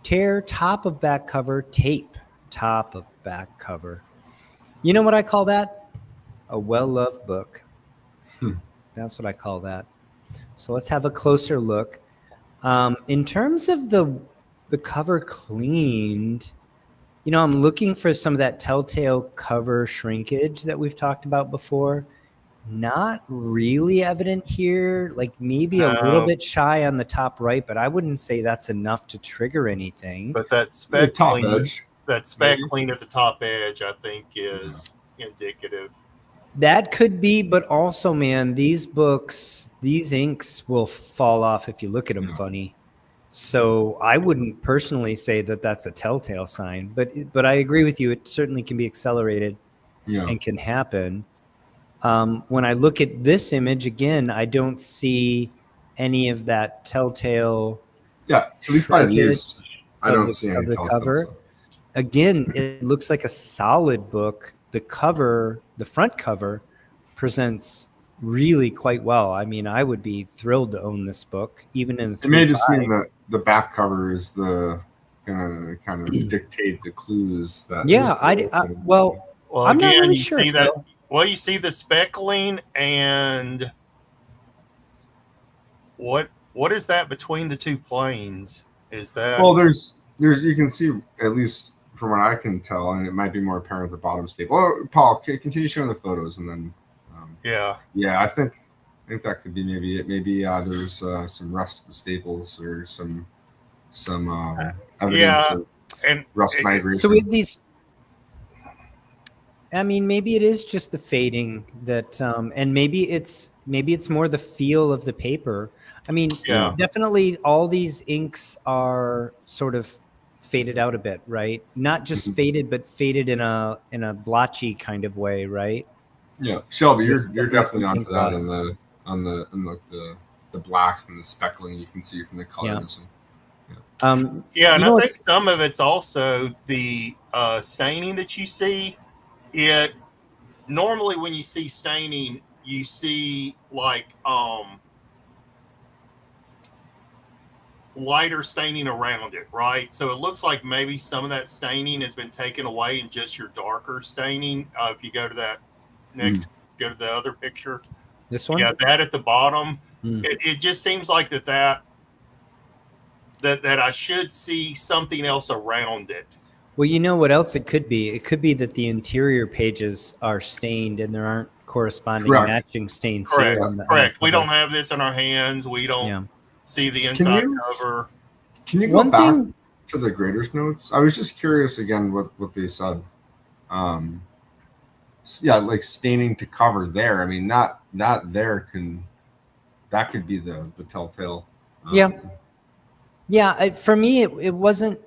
tear top of back cover, tape top of back cover. You know what I call that? A well-loved book. That's what I call that. So let's have a closer look. In terms of the cover cleaned, you know, I'm looking for some of that telltale cover shrinkage that we've talked about before. Not really evident here, like maybe a little No. bit shy on the top right, but I wouldn't say that's enough to trigger anything. But that The spec top clean, edge. that spec maybe. clean at the top edge, I think is indicative. That could be, but also, man, these books, these inks will fall off if you look at them Yeah. funny. So I wouldn't personally say that that's a telltale sign, but I agree with you. It certainly can be accelerated Yeah. and can happen. When I look at this image again, I don't see any of that telltale. Yeah. At least by these, shrinkage I of don't the- see of any the telltale cover. signs. Again, it looks like a solid book. The cover, the front cover, presents really quite well. I mean, I would be thrilled to own this book, even in It may just 3.5. mean that the back cover is the gonna kind of dictate the clues that. Yeah, well, Well, I'm not again, really you sure, see that. Phil. Well, you see the speckling, and what is that between the two planes? Is that Well, there's you can see, at least from what I can tell, and it might be more apparent at the bottom staple. Well, Paul, continue showing the photos, and then yeah. I think that could be maybe it. Maybe there's some rust to the staples or some evidence Yeah, of and rust migration. So we have these. I mean, maybe it is just the fading that, and maybe it's more the feel of the paper. I mean, Yeah. definitely all these inks are sort of faded out a bit, right? Not just Mhm. faded, but faded in a blotchy kind of way, right? Yeah, Shelby, There's you're definitely definitely some onto ink that loss. on the blacks and the speckling you can see from the colors. Yeah, You and know I think what's- some of it's also the staining that you see. It normally when you see staining, you see like lighter staining around it, right? So it looks like maybe some of that staining has been taken away and just your darker staining. If you go to that next, go to the other picture. This one? Yeah, that at the bottom. Mm. It just seems like that I should see something else around it. Well, you know what else it could be? It could be that the interior pages are stained and there aren't corresponding Correct. matching stains Correct. here on the Correct. We cover. don't have this in our hands. We don't Yeah. see the inside cover. Can you go One back thing, to the graders notes? I was just curious again what they said. Yeah, like staining to cover there. I mean, that could be the telltale. Yeah, for me, it wasn't.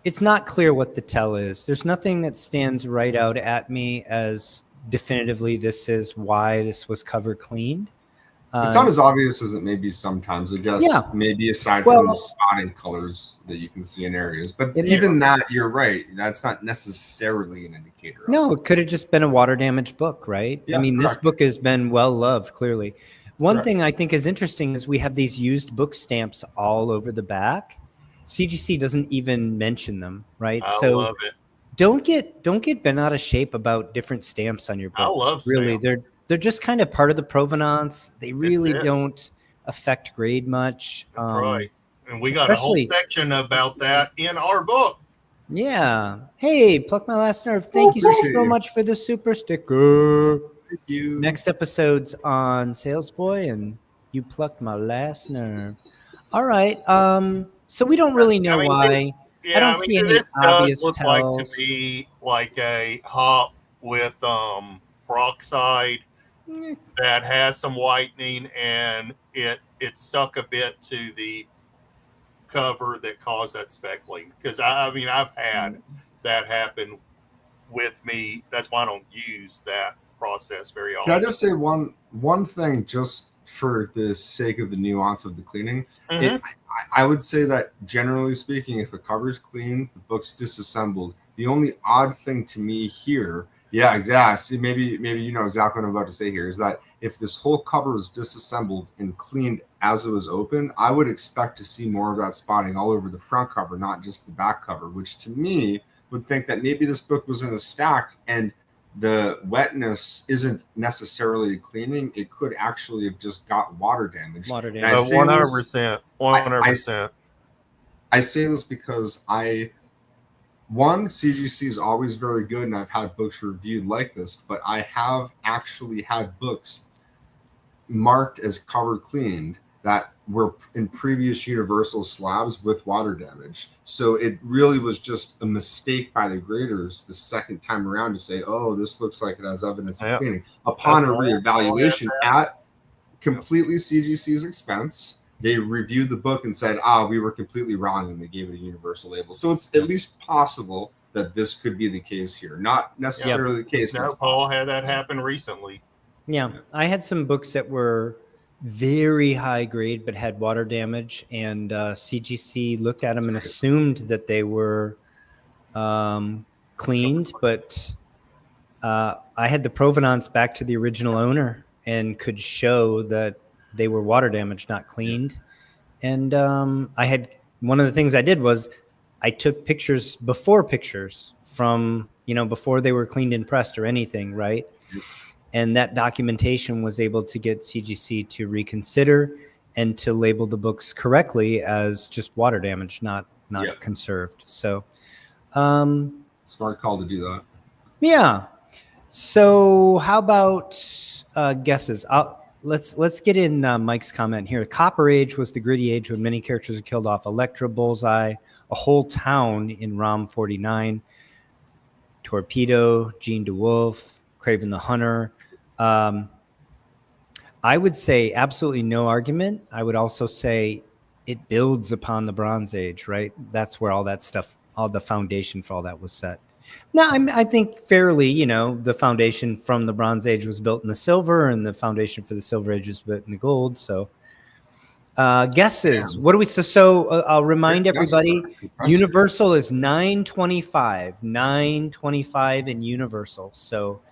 It's not clear what the tell is. There's nothing that stands right out at me as definitively this is why this was cover cleaned. It's not as obvious as it may be sometimes. I guess Yeah. maybe aside Well- from the spotting colors that you can see in areas, but It even that, you're right. That's not necessarily an indicator. of No, it. it could have just been a water damaged book, right? Yeah, I mean, this correct. book has been well loved, clearly. One Correct. thing I think is interesting is we have these used book stamps all over the back. CGC doesn't even mention them, right? I So love it. don't get bent out of shape about different stamps on your books. I love really. stamps. They're just kind of part of the provenance. They really it. don't affect grade much. That's right. And we got a whole especially- section about that in our book. Yeah. Hey, Pluck My Last Nerve. Thank you appreciate so you. much for the super sticker. Thank you. Next episode's on Sales Boy, and you plucked my last nerve. All right. So we don't really know I mean, why. Yeah, don't see any this obvious does look like tells. to me like a hop with peroxide that has some whitening, and it stuck a bit to the cover that caused that speckling. Because I mean, I've had that happen with me. That's why I don't use that process very often. Can I just say one thing, just for the sake of the nuance of the cleaning? Mhm. I would say that generally speaking, if a cover's clean, the book's disassembled. The only odd thing to me here, yeah, exactly. See, maybe you know exactly what I'm about to say here, is that if this whole cover was disassembled and cleaned as it was open, I would expect to see more of that spotting all over the front cover, not just the back cover, which to me would think that maybe this book was in a stack and the wetness isn't necessarily cleaning. It could actually have just got water damage. Water I damage. say 100%. 100%. I say this because CGC is always very good, and I've had books reviewed like this, but I have actually had books marked as cover cleaned that were in previous Universal slabs with water damage. So it really was just a mistake by the graders the second time around to say, oh, this looks like it has evidence of cleaning. Upon a reevaluation at completely CGC's expense, they reviewed the book and said, we were completely wrong, and they gave it a Universal label. So it's at least possible that this could be the case here. Not necessarily the case. No, Paul had that happen recently. Yeah, I had some books that were very high grade but had water damage, and CGC looked at them and assumed that they were cleaned, but I had the provenance back to the original owner and could show that they were water damaged, not cleaned. And I had, one of the things I did was I took pictures from, before they were cleaned and pressed or anything, right? And that documentation was able to get CGC to reconsider and to label the books correctly as just water damage, not conserved. So, smart call to do that. Yeah. So how about guesses? Let's get in Mike's comment here. Copper Age was the gritty age when many characters are killed off. Electra, Bullseye, a whole town in ROM 49. Torpedo, Gene DeWolf, Craven the Hunter. I would say absolutely no argument. I would also say it builds upon the Bronze Age, right? That's where all that stuff, all the foundation for all that was set. Now, I think fairly, the foundation from the Bronze Age was built in the silver, and the foundation for the Silver Age was built in the gold. So, guesses. What do we? So I'll remind everybody. Universal is 925. 925 in Universal. So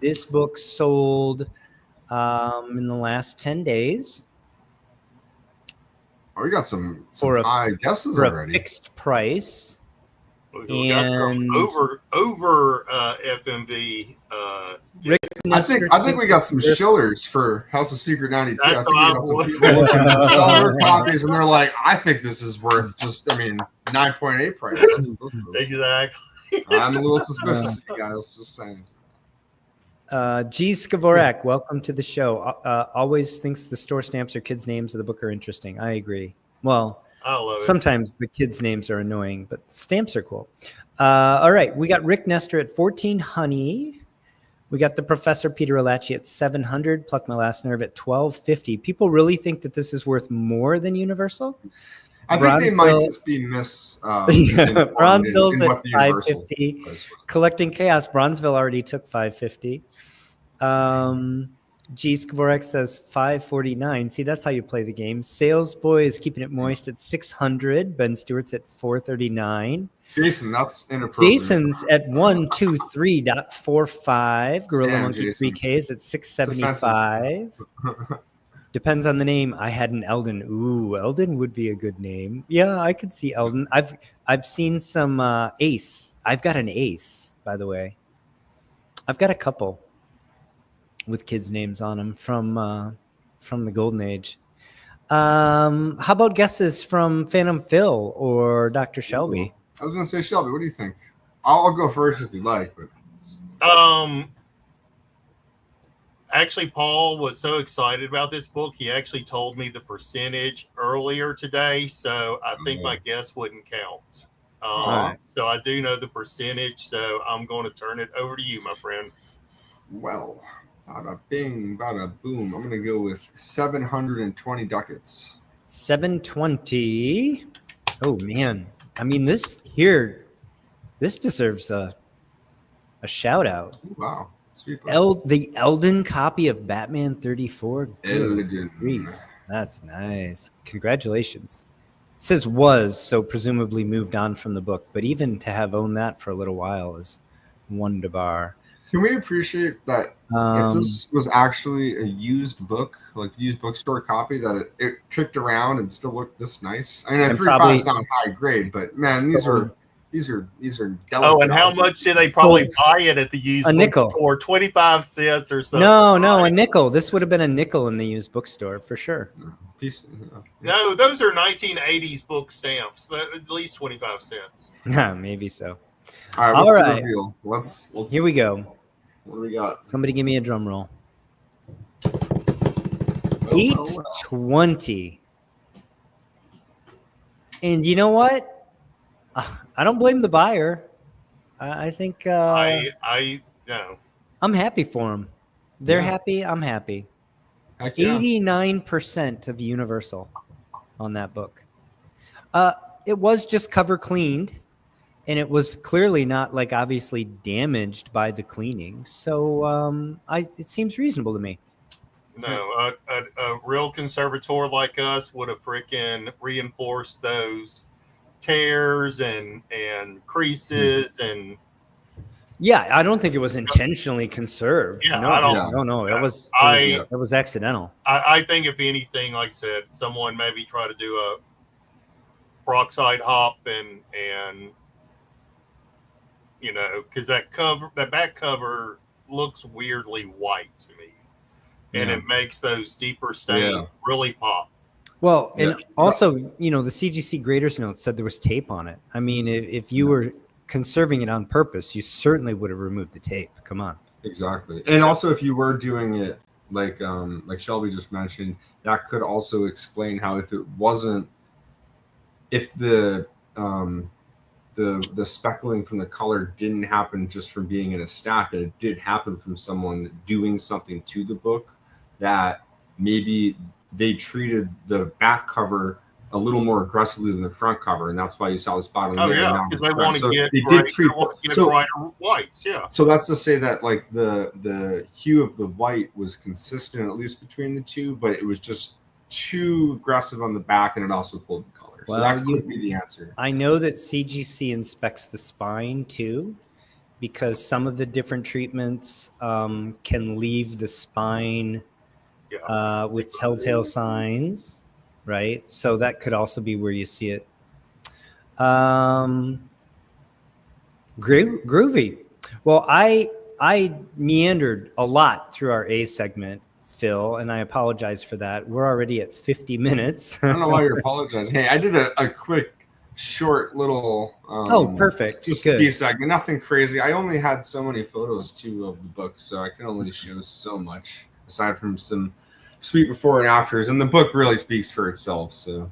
this book sold in the last 10 days. Oh, we got some high guesses for already. A fixed price. We got some over FMV. I think we got some shillers for House of Secret 92. That's I think we got some people looking to sell their copies, and they're like, I think this is worth just, 9.8 price. That's what this is. Exactly. I'm a little suspicious of you guys, just saying. G. Skavorak, welcome to the show. Always thinks the store stamps or kids' names of the book are interesting. I agree. Well, I love it. Sometimes the kids' names are annoying, but stamps are cool. All right, we got Rick Nestor at 14 Honey. We got the Professor Peter Alachi at 700. Pluck My Last Nerve at 1250. People really think that this is worth more than Universal? I think they might just be Bronzeville's at 550. Collecting Chaos, Bronzeville already took 550. G. Skvorek says 549. See, that's how you play the game. Sales Boy is keeping it moist at 600. Ben Stewart's at 439. Jason, that's inappropriate. Jason's at 123.45. Gorilla Monkey Jason. 3K is at 675. Depends on the name. I had an Eldon. Ooh, Eldon would be a good name. Yeah, I could see Eldon. I've seen some Ace. I've got an Ace, by the way. I've got a couple with kids' names on them from the Golden Age. How about guesses from Phantom Phil or Dr. Shelby? I was going to say, Shelby, what do you think? I'll go first if you like. But actually, Paul was so excited about this book, he actually told me the percentage earlier today, so I think my guess wouldn't count. So I do know the percentage, so I'm going to turn it over to you, my friend. Well, bada bing, bada boom. I'm going to go with 720 ducats. 720. Oh, man. I mean, this deserves a shout out. Wow. Sweet. The Eldon copy of Batman 34. Eldon. Grief. That's nice. Congratulations. It says was, so presumably moved on from the book, but even to have owned that for a little while is wonderbar. Can we appreciate that if this was actually a used book, like used bookstore copy, that it kicked around and still looked this nice? I mean, 3.5 is not high grade, but man, these are Oh, and how much did they probably buy it at the used nickel for 25 cents or something? No, a nickel. This would have been a nickel in the used bookstore for sure. No, those are 1980s book stamps. At least 25 cents. Yeah, maybe so. All right. Let's here we go. What do we got? Somebody give me a drum roll. $8.20. And you know what? I don't blame the buyer. I think I no. I'm happy for them. They're Yeah. happy. I'm happy. Heck yeah. 89% of Universal on that book. It was just cover cleaned, and it was clearly not like obviously damaged by the cleaning. So it seems reasonable to me. No, a real conservator like us would have freaking reinforced those tears and creases and Yeah, I don't think it was intentionally conserved. Yeah, no, I don't- no. yeah, It was accidental. I think if anything, like I said, someone maybe try to do a peroxide hop and you know, because that back cover looks weirdly white to me, and Yeah. it makes those deeper stains really pop. Well, and Yeah. also, you know, the CGC graders note said there was tape on it. I mean, if you were conserving it on purpose, you certainly would have removed the tape. Come on. Exactly. And also, if you were doing it like Shelby just mentioned, that could also explain how if the speckling from the color didn't happen just from being in a stack, and it did happen from someone doing something to the book, that maybe they treated the back cover a little more aggressively than the front cover, and that's why you saw the spot on Oh there. yeah, because they want to So get they bright, did treat they want to get so, brighter whites. Yeah. so that's to say that like the hue of the white was consistent at least between the two, but it was just too aggressive on the back, and it also pulled the color. So Well, that could be the answer. I know that CGC inspects the spine too, because some of the different treatments can leave the spine with telltale signs, right? So that could also be where you see it. Groovy. Well, I meandered a lot through our A segment, Phil, and I apologize for that. We're already at 50 minutes. I don't know why you're apologizing. Hey, I did a quick, short little. Perfect. Just Good. be segment, nothing crazy. I only had so many photos too of the book, so I can only show so much aside from some sweet before and afters, and the book really speaks for itself. So,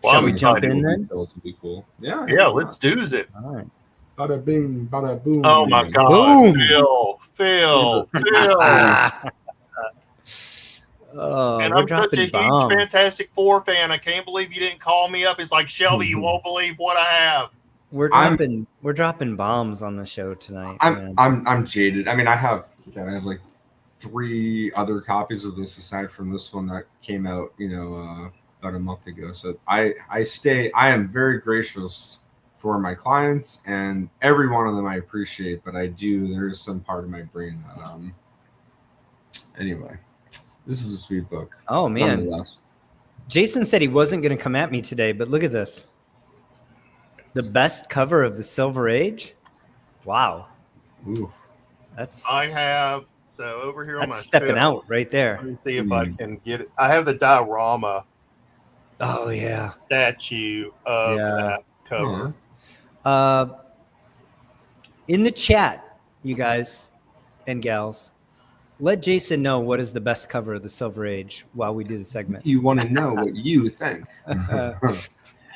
Shall we jump in then? Details would be cool. Yeah. Yeah, let's do it. All right. Bada bing, bada boom. Oh my man. God, Boom. Phil. Oh, And we're I'm such a dropping huge bombs. Fantastic Four fan. I can't believe you didn't call me up. It's like, Shelby, you won't believe what I have. We're dropping bombs on the show tonight. man. I'm jaded. I mean, I have like 3 other copies of this aside from this one that came out, about a month ago. So I am very gracious for my clients, and every one of them I appreciate, but there is some part of my brain that anyway, this is a sweet book. Oh man, nonetheless. Jason said he wasn't going to come at me today, but look at this. The best cover of the Silver Age. Wow. Ooh. That's So over here on my stepping shelf, out right there. Let me see if I can get it. I have the diorama Oh yeah. statue of that cover. In the chat, you guys and gals, let Jason know what is the best cover of the Silver Age while we do the segment. You want to know what you think.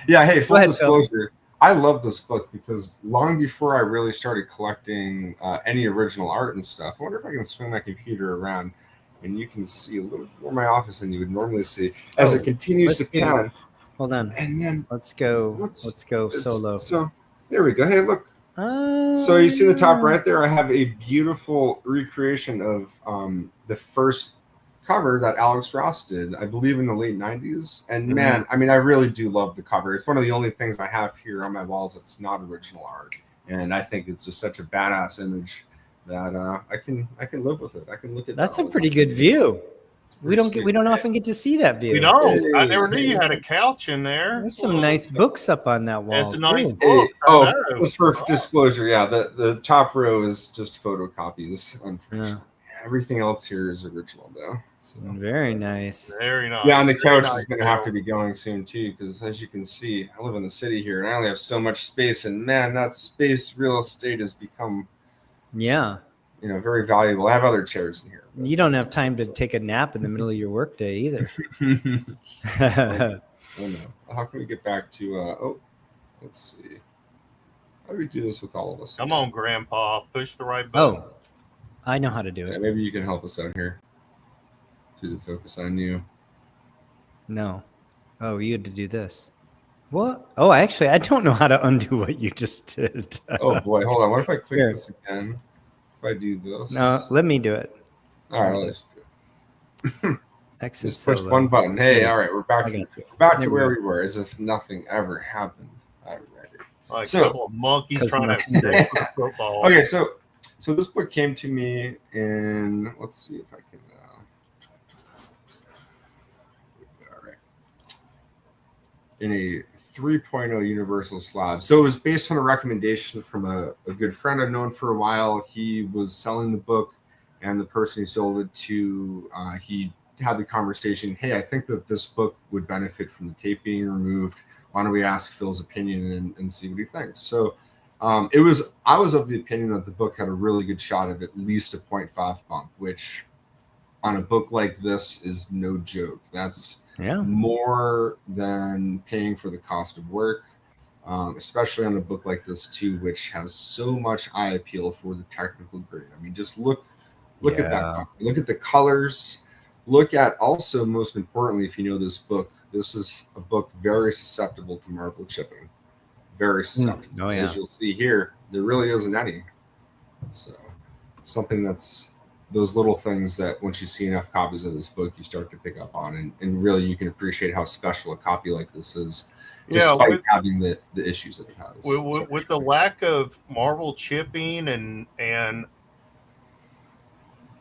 Yeah, hey, full disclosure. I love this book because long before I really started collecting any original art and stuff, I wonder if I can swing my computer around and you can see a little more of my office than you would normally see as it continues to pan. Hold on. And then let's go solo. So there we go. Hey, look. So you see the top right there? I have a beautiful recreation of the first cover that Alex Ross did, I believe in the late 90s. And man, I mean, I really do love the cover. It's one of the only things I have here on my walls that's not original art. And I think it's just such a badass image that I can live with it. I can look at that's a pretty good view. We don't often get to see that view. We don't. I never knew you had a couch in there. There's some nice books up on that wall. It's a nice too. book. Just for disclosure, yeah, the top row is just photocopies, unfortunately. Yeah. Everything else here is original, though. So. Very nice. Very nice. Yeah, and the couch is going to have to be going soon, too, because as you can see, I live in the city here, and I only have so much space, and man, that space real estate has become... Yeah. very valuable. I have other chairs in here. You don't have time to take a nap in the middle of your workday either. Oh no. How can we get back to let's see. How do we do this with all of us? Come on, Grandpa. Push the right button. Oh, I know how to do Yeah, it. maybe you can help us out here. To the focus on you. No. Oh, you had to do this. What? Oh, actually, I don't know how to undo what you just did. Oh boy, hold on. What if I click Here. this again? If I do this. No, let me do it. All right, let's do it. Exit Just push solo. one button. Hey, Yeah. all right, we're back Okay. to There we where go. we were, as if nothing ever happened already. Like So- a couple of monkeys 'Cause trying to nothing have sex with a football. Okay, so this book came to me in. Let's see if I can. All right. In a 3.0 Universal Slab. So it was based on a recommendation from a good friend I've known for a while. He was selling the book, and the person he sold it to, he had the conversation, hey, I think that this book would benefit from the tape being removed. Why don't we ask Phil's opinion and see what he thinks? So I was of the opinion that the book had a really good shot of at least a 0.5 bump, which on a book like this is no joke. That's Yeah. more than paying for the cost of work, especially on a book like this too, which has so much eye appeal for the technical grade. I mean, just look at that Yeah. cover. Look at the colors. Look at also, most importantly, if you know this book, this is a book very susceptible to marble chipping. Very susceptible. Oh, yeah. As you'll see here, there really isn't any. So something that's those little things that once you see enough copies of this book, you start to pick up on, and really you can appreciate how special a copy like this is, Yeah, despite having the issues that it has. with the lack of marble chipping and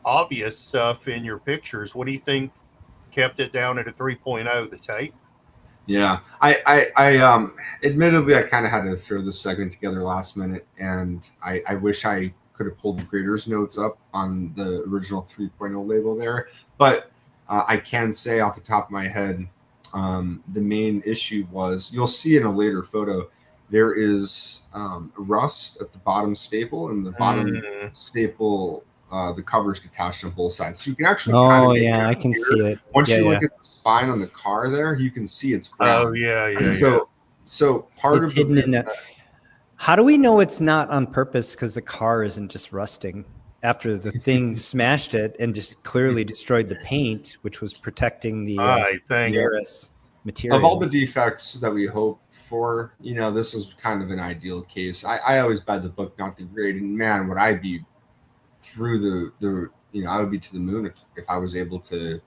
obvious stuff in your pictures, what do you think kept it down at a 3.0? The tape? Yeah, I admittedly I kind of had to throw this segment together last minute, and I wish I could have pulled the grader's notes up on the original 3.0 label there, but I can say off the top of my head, the main issue was, you'll see in a later photo, there is rust at the bottom staple, and the bottom staple, the cover's detached on both sides, so you can actually kind Oh, of make yeah, it I can appear. see it. Once Yeah, you yeah. look at the spine on the car there, you can see it's ground. Oh yeah, And so part It's of the hidden in reason a- How do we know it's not on purpose because the car isn't just rusting after the thing smashed it and just clearly destroyed the paint, which was protecting the I think Xeris material? of all the defects that we hope for, this is kind of an ideal case. I always buy the book, not the grade, and man, would I be through the I would be to the moon if I was able to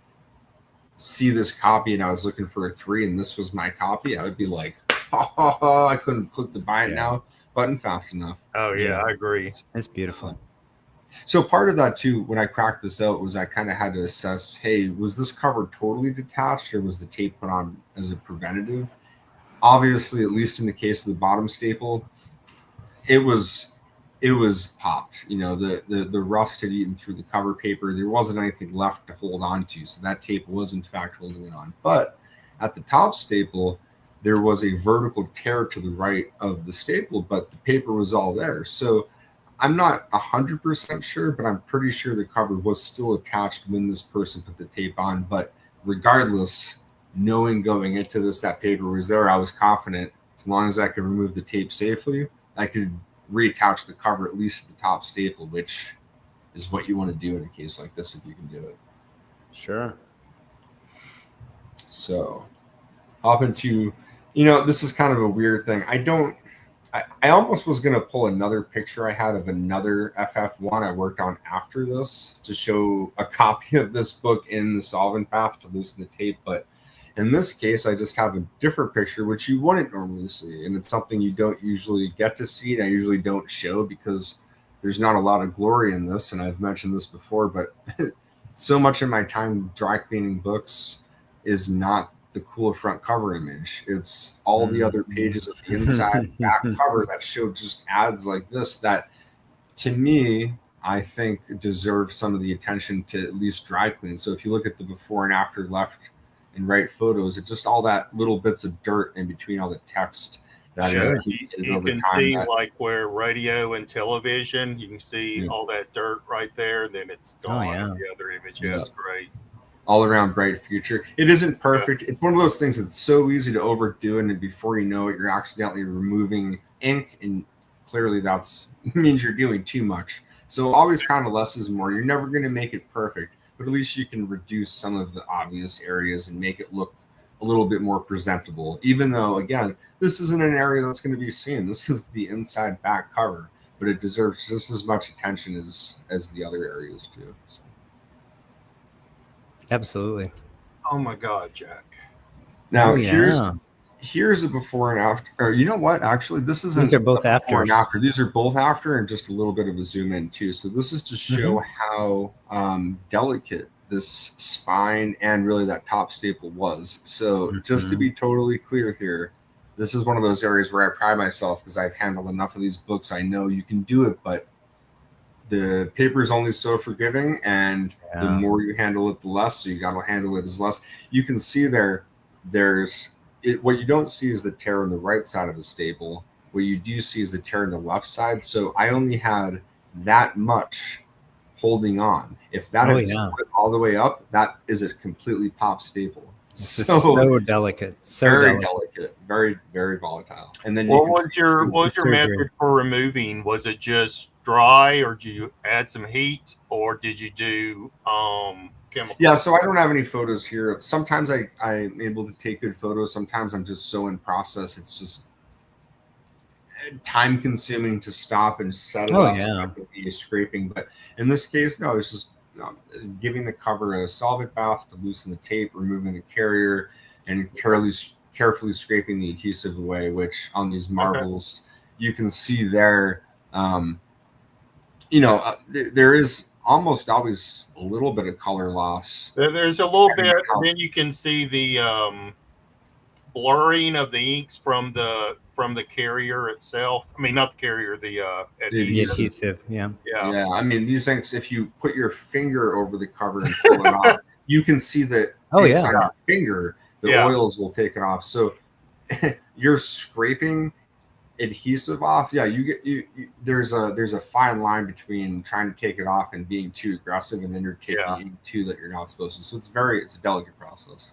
see this copy and I was looking for a 3 and this was my copy. I would be like, oh, I couldn't click the buy it now button fast enough. Oh yeah, I agree. It's beautiful. So part of that too, when I cracked this out, was I kind of had to assess, hey, was this cover totally detached or was the tape put on as a preventative? Obviously, at least in the case of the bottom staple, it was popped. The rust had eaten through the cover paper. There wasn't anything left to hold on to, so that tape was in fact holding it on. But at the top staple, there was a vertical tear to the right of the staple, but the paper was all there. So I'm not 100% sure, but I'm pretty sure the cover was still attached when this person put the tape on. But regardless, knowing going into this that paper was there, I was confident as long as I could remove the tape safely, I could reattach the cover at least at the top staple, which is what you want to do in a case like this if you can do it. Sure. So hop into, this is kind of a weird thing. I almost was going to pull another picture I had of another FF1 I worked on after this to show a copy of this book in the solvent bath to loosen the tape. But in this case, I just have a different picture, which you wouldn't normally see. And it's something you don't usually get to see. And I usually don't show because there's not a lot of glory in this. And I've mentioned this before, but so much of my time dry cleaning books is not the cool front cover image. It's all the other pages of the inside back cover that show just ads like this that, to me, I think deserve some of the attention to at least dry clean. So if you look at the before and after left and right photos, it's just all that little bits of dirt in between all the text. that Sure. is You over can time. see like where radio and television, you can see Yeah. all that dirt right there. Then it's Oh, gone yeah. in the other image. Yeah, it's great. All around bright future. It isn't perfect. It's one of those things that's so easy to overdo, and then before you know it, you're accidentally removing ink, and clearly that's means you're doing too much. So always kind of less is more. You're never going to make it perfect, but at least you can reduce some of the obvious areas and make it look a little bit more presentable. Even though, again, this isn't an area that's going to be seen. This is the inside back cover, but it deserves just as much attention as the other areas do. So. Absolutely. Oh my God, Jack. Now Oh, yeah. here's a before and after. Or you know what? Actually, this isn't. These are both a before and afters. after. These are both after, and just a little bit of a zoom in too. So this is to show how delicate this spine and really that top staple was. So just to be totally clear here, this is one of those areas where I pride myself because I've handled enough of these books. I know you can do it, but the paper is only so forgiving, and the more you handle it, the less. So you got to handle it as less. You can see there's it. What you don't see is the tear on the right side of the staple. What you do see is the tear on the left side. So I only had that much holding on. If that had split all the way up, that is a completely pop staple. So delicate. So very delicate. Very, very volatile. And then what was your method for removing? Was it just dry, or did you add some heat, or did you do chemical? Yeah, so I don't have any photos here. Sometimes I'm able to take good photos. Sometimes I'm just so in process. It's just time consuming to stop and set it up. So I could be scraping. But in this case, no, it's just giving the cover a solvent bath to loosen the tape, removing the carrier, and carefully scraping the adhesive away, which on these marbles, you can see there, there is almost always a little bit of color loss. There's a little bit, and then you can see the blurring of the inks from the carrier itself. I mean, not the carrier, the adhesive. Yeah. I mean, these inks, if you put your finger over the cover and pull it off, you can see that on your finger, the oils will take it off. So you're scraping adhesive off. Yeah, there's a fine line between trying to take it off and being too aggressive, and then you're taking ink too that you're not supposed to. So it's a delicate process.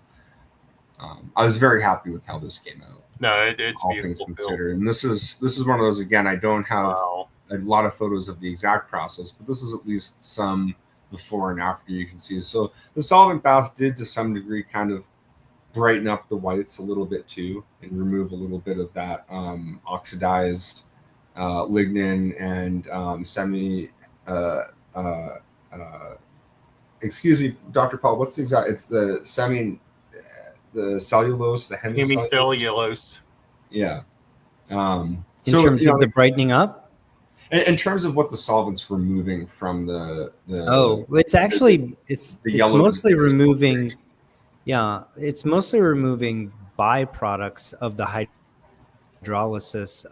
I was very happy with how this came out. No, it's all things considered. And this is one of those, again, I don't have a lot of photos of the exact process, but this is at least some before and after you can see. So the solvent bath did to some degree kind of brighten up the whites a little bit too, and remove a little bit of that oxidized lignin and excuse me, Dr. Paul, what's the exact? It's the cellulose, the hemicellulose. Yeah. In terms of the brightening up? In terms of what the solvent's removing from the it's actually it's mostly removing. Yeah, it's mostly removing byproducts of the hydrolysis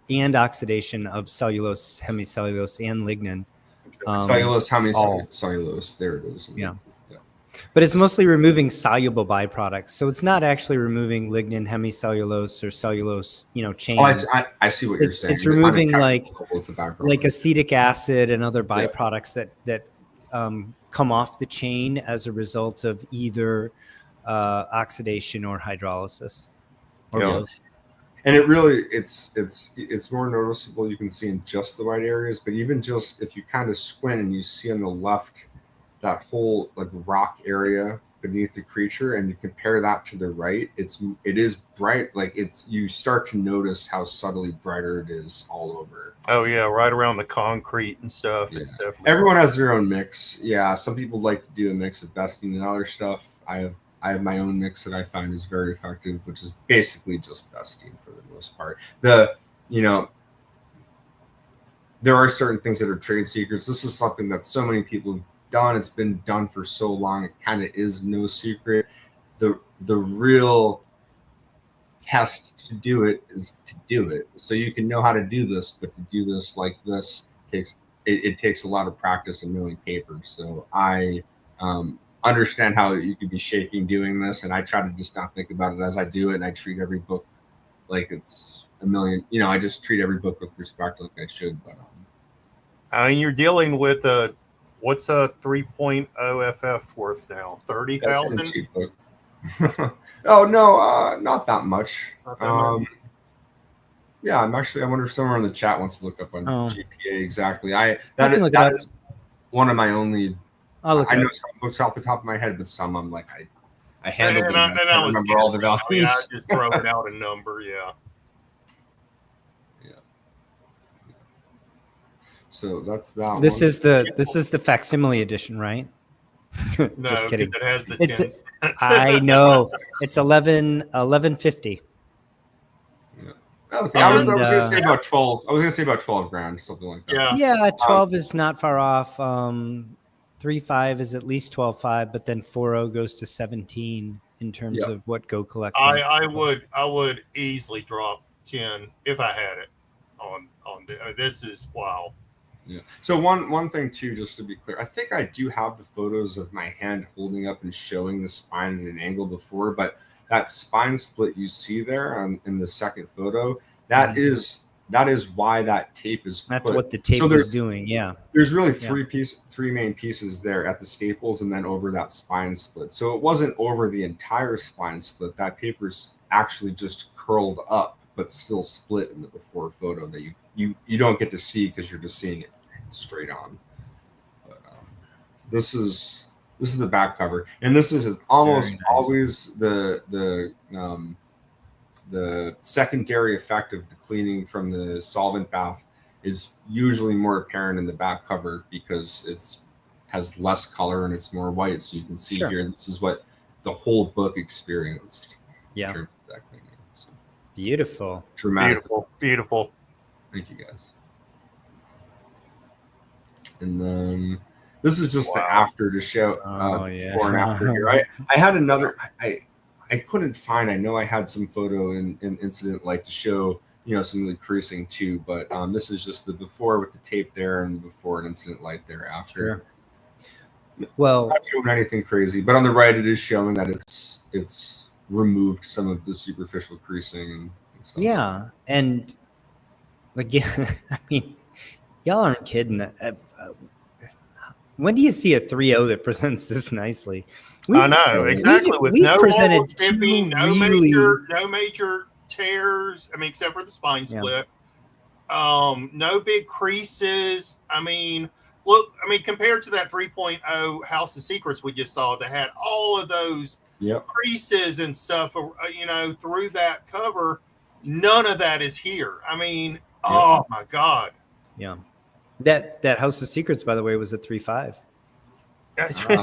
and oxidation of cellulose, hemicellulose, and lignin. Cellulose, hemicellulose. There it is. Yeah. But it's mostly removing soluble byproducts. So it's not actually removing lignin, hemicellulose, or cellulose, chains. Oh, I see what you're saying. It's removing like acetic acid and other byproducts that come off the chain as a result of either oxidation or hydrolysis. And it really, it's more noticeable. You can see in just the white areas, but even just if you kind of squint and you see on the left that whole like rock area beneath the creature, and you compare that to the right, it is bright. Like you start to notice how subtly brighter it is all over. Oh yeah, right around the concrete and stuff. Yeah. It's definitely everyone has their own mix. Yeah, some people like to do a mix of besting and other stuff. I have my own mix that I find is very effective, which is basically just besting for the most part. There are certain things that are trade secrets. This is something that so many people have done. It's been done for so long. It kind of is no secret. The real test to do it is to do it. So you can know how to do this, but to do this like this takes a lot of practice and knowing paper. So I understand how you could be shaking doing this, and I try to just not think about it as I do it, and I treat every book like it's a million. I just treat every book with respect, like I should. But I mean, you're dealing with what's a 3.0 FF worth now? that's kind of 30,000. cheap book. Oh no, not that much. Not that much. Yeah, I wonder if someone in the chat wants to look up on GPA exactly. I can look it up. Is one of my only. I'll look I it know up. some books off the top of my head, but some I'm like I handle them. And I I was remember all the guessing. I mean, values. I just throwing out a number. Yeah. So that's that. This one. is the facsimile edition, right? No, Just because kidding. it has the It's 10 a- I know it's 1150. Okay, I was And, gonna say about 12. I was gonna say about 12 grand, something like that. Yeah. Yeah, 12 is not far off. 3.5 is at least 12.5, but then 4.0 goes to 17 in terms Yeah. of what Go collecting. I would easily drop 10 if I had it on this is wow. Yeah. So one thing too, just to be clear, I think I do have the photos of my hand holding up and showing the spine at an angle before, but that spine split you see there in the second photo, that is why that tape is. That's put. what the tape was doing. Yeah. There's really three main pieces there at the staples and then over that spine split. So it wasn't over the entire spine split. That paper's actually just curled up, but still split in the before photo that you don't get to see because you're just seeing it straight on. But, this is the back cover, and this is almost always the secondary effect of the cleaning from the solvent bath is usually more apparent in the back cover because it's has less color and it's more white, so you can see here. And this is what the whole book experienced. Yeah. In terms of that cleaning. So, Beautiful. dramatic. Beautiful. Thank you guys. And then this is just the after to show before and after here. I had another. I couldn't find. I know I had some photo in Incident Light to show some of the creasing too, but this is just the before with the tape there and before an Incident Light there after. Sure. Well, not showing anything crazy, but on the right it is showing that it's removed some of the superficial creasing and stuff. Yeah, and again, I mean, y'all aren't kidding. When do you see a 3.0 that presents this nicely? I know exactly. With no presented tipping, no major tears. I mean, except for the spine split. No big creases. I mean, look. I mean, compared to that 3.0 House of Secrets we just saw, that had all of those creases and stuff. Through that cover, none of that is here. I mean, oh my God. Yeah. That House of Secrets, by the way, was a 3.5.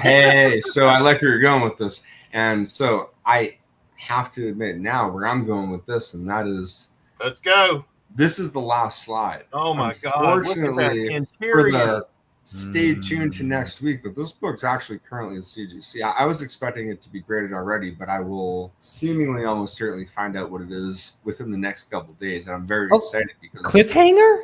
Hey, so I like where you're going with this, and so I have to admit now where I'm going with this, and that is, let's go. This is the last slide. Oh my God! Unfortunately, for the stay tuned to next week, but this book's actually currently at CGC. I was expecting it to be graded already, but I will seemingly almost certainly find out what it is within the next couple of days, and I'm very excited because cliffhanger.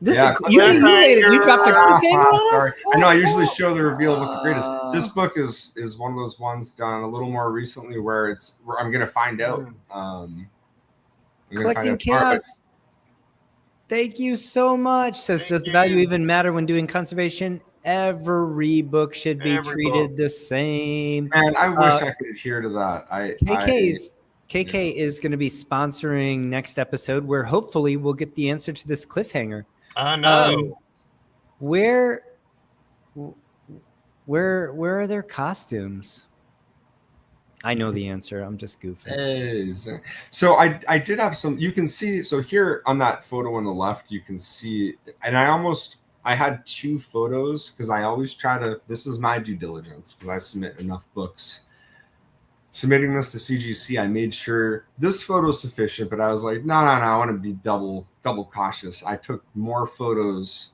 You dropped a cliffhanger. Sorry, I know I usually show the reveal of what the grade is. This book is one of those ones done a little more recently where I'm going to find out. Collecting Chaos. Thank you so much. Says, does the value even matter when doing conservation? Every book should be treated the same. And I wish I could adhere to that. KK is going to be sponsoring next episode where hopefully we'll get the answer to this cliffhanger. I know. Where are their costumes? I know the answer. I'm just goofing. So I did have some. You can see. So here on that photo on the left, you can see. And I had two photos because I always try to. This is my due diligence because I submit enough books. Submitting this to CGC, I made sure this photo is sufficient, but I was like, no, I want to be double cautious. I took more photos,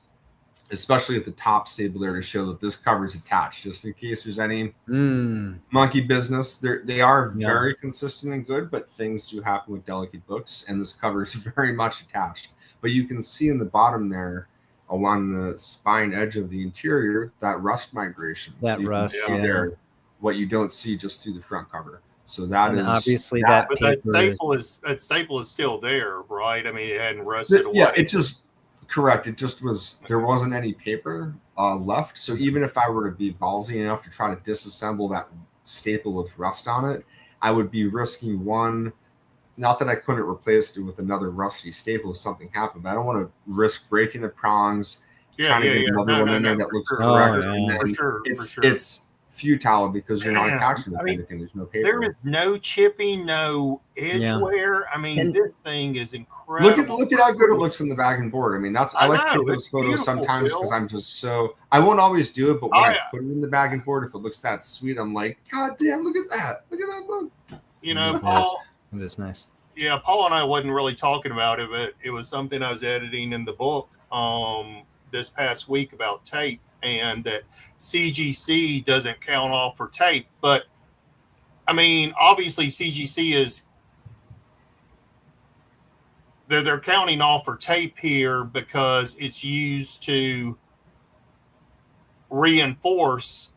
especially at the top stable there, to show that this cover is attached, just in case there's any monkey business. They are very consistent and good, but things do happen with delicate books, and this cover is very much attached. But you can see in the bottom there, along the spine edge of the interior, that rust migration. That so you rust, can see there what you don't see just through the front cover. So that And is obviously that But paper that staple is still there, right? I mean, it hadn't rusted away. Yeah, it just correct. It just was there wasn't any paper left. So even if I were to be ballsy enough to try to disassemble that staple with rust on it, I would be risking one. Not that I couldn't replace it with another rusty staple if something happened, but I don't want to risk breaking the prongs, trying to get another one in there that looks for correct, sure. and then For sure. it's futile because you're not Yeah. attaching with I mean, anything. There's no paper. There is no chipping, no edge Yeah. wear. I mean, And- this thing is incredible. Look at how good it looks from the back and board. I mean, I like to know, take those it's photos beautiful, sometimes Bill. because I'm just so I won't always do it, but when Oh, I yeah. put it in the bag and board, if it looks that sweet, I'm like, God damn, look at that. Look at that book. You know, Yes. Paul. It is nice. Yeah, Paul and I wasn't really talking about it, but it was something I was editing in the book this past week about tape, and that CGC doesn't count off for tape. But I mean, obviously CGC is they're counting off for tape here because it's used to reinforce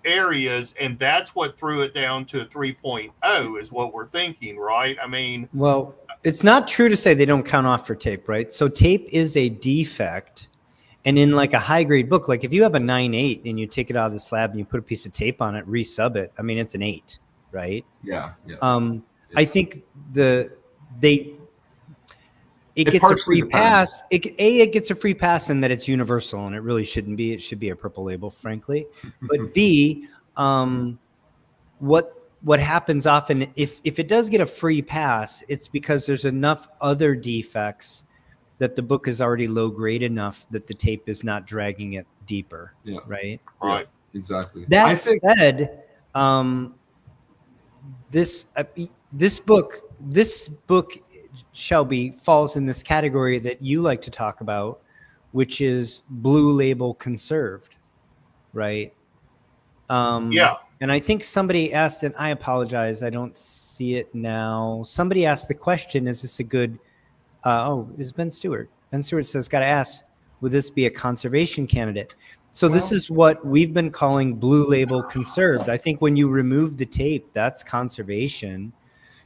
areas, and that's what threw it down to a 3.0 is what we're thinking, right? I mean, Well, it's not true to say they don't count off for tape, right? So tape is a defect. And in like a high grade book, like if you have a 9.8 and you take it out of the slab and you put a piece of tape on it, resub it, I mean, it's an 8, right? Yeah, yeah. I think it gets a partially free pass. It gets a free pass in that it's universal, and it really shouldn't be. It should be a purple label, frankly. But B, what happens often if it does get a free pass, it's because there's enough other defects that the book is already low grade enough that the tape is not dragging it deeper. Yeah. Right. right. Exactly. That said, this book, Shelby, falls in this category that you like to talk about, which is blue label conserved, right? Yeah. And I think somebody asked, and I apologize, I don't see it now. Somebody asked the question: is this a good? Is Ben Stewart? Ben Stewart says, "Got to ask, would this be a conservation candidate?" So this is what we've been calling blue label conserved. I think when you remove the tape, that's conservation.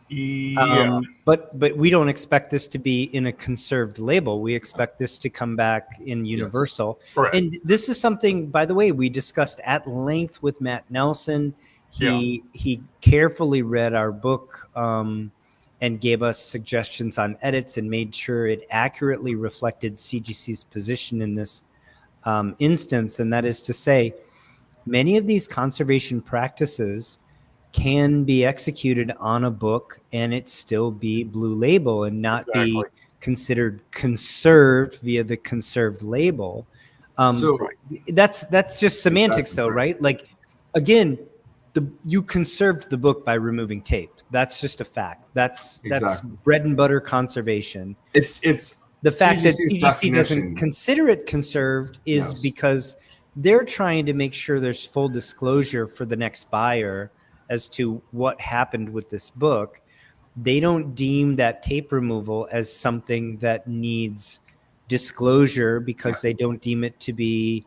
Yeah. But we don't expect this to be in a conserved label. We expect this to come back in universal. Correct. And this is something, by the way, we discussed at length with Matt Nelson. He carefully read our book and gave us suggestions on edits and made sure it accurately reflected CGC's position in this instance. And that is to say, many of these conservation practices can be executed on a book and it still be blue label and not be considered conserved via the conserved label. That's just semantics, though, right? Like, again, you conserved the book by removing tape. That's just a fact. That's bread and butter conservation. It's the fact that CGC's CGC definition. doesn't consider it conserved is because they're trying to make sure there's full disclosure for the next buyer as to what happened with this book. They don't deem that tape removal as something that needs disclosure because they don't deem it to be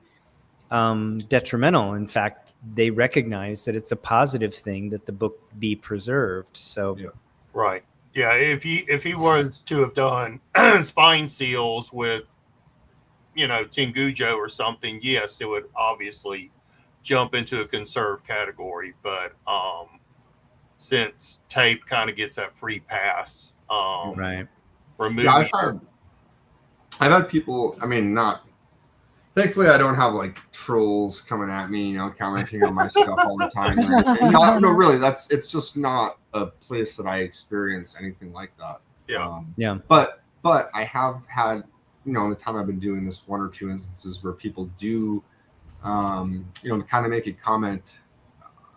detrimental. In fact, they recognize that it's a positive thing that the book be preserved. So, right. Yeah. If he was to have done spine seals with, Tengujo or something, yes, it would obviously jump into a conserved category, but since tape kind of gets that free pass, right. Remove. Yeah, I've had people. I mean, not. Thankfully, I don't have like trolls coming at me, commenting on my stuff all the time. No, really, it's just not a place that I experience anything like that. Yeah. But I have had, in the time I've been doing this, 1 or 2 instances where people do, kind of make a comment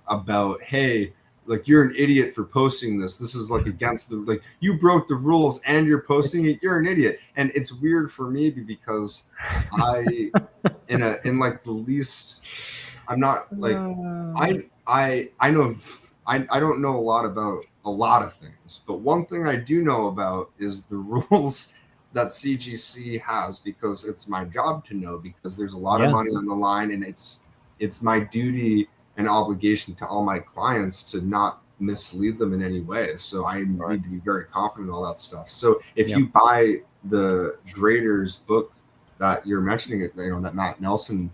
about, hey, like, you're an idiot for posting this. This is like against you broke the rules and you're posting it. You're an idiot. And it's weird for me because I, I'm not like, I know, I don't know a lot about a lot of things, but one thing I do know about is the rules that CGC has, because it's my job to know, because there's a lot of money on the line, and it's my duty an obligation to all my clients to not mislead them in any way. So I need to be very confident in all that stuff. So if you buy the Graders book that you're mentioning, that Matt Nelson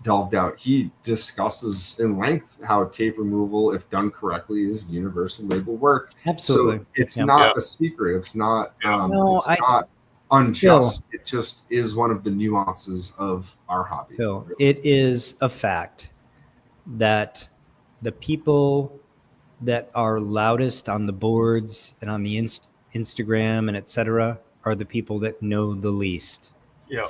delved out, he discusses in length how tape removal, if done correctly, is universal label work. Absolutely. So it's not a secret. It's not not unjust. It just is one of the nuances of our hobby. Phil, it is a fact that the people that are loudest on the boards and on the Instagram and etc. are the people that know the least. Yeah.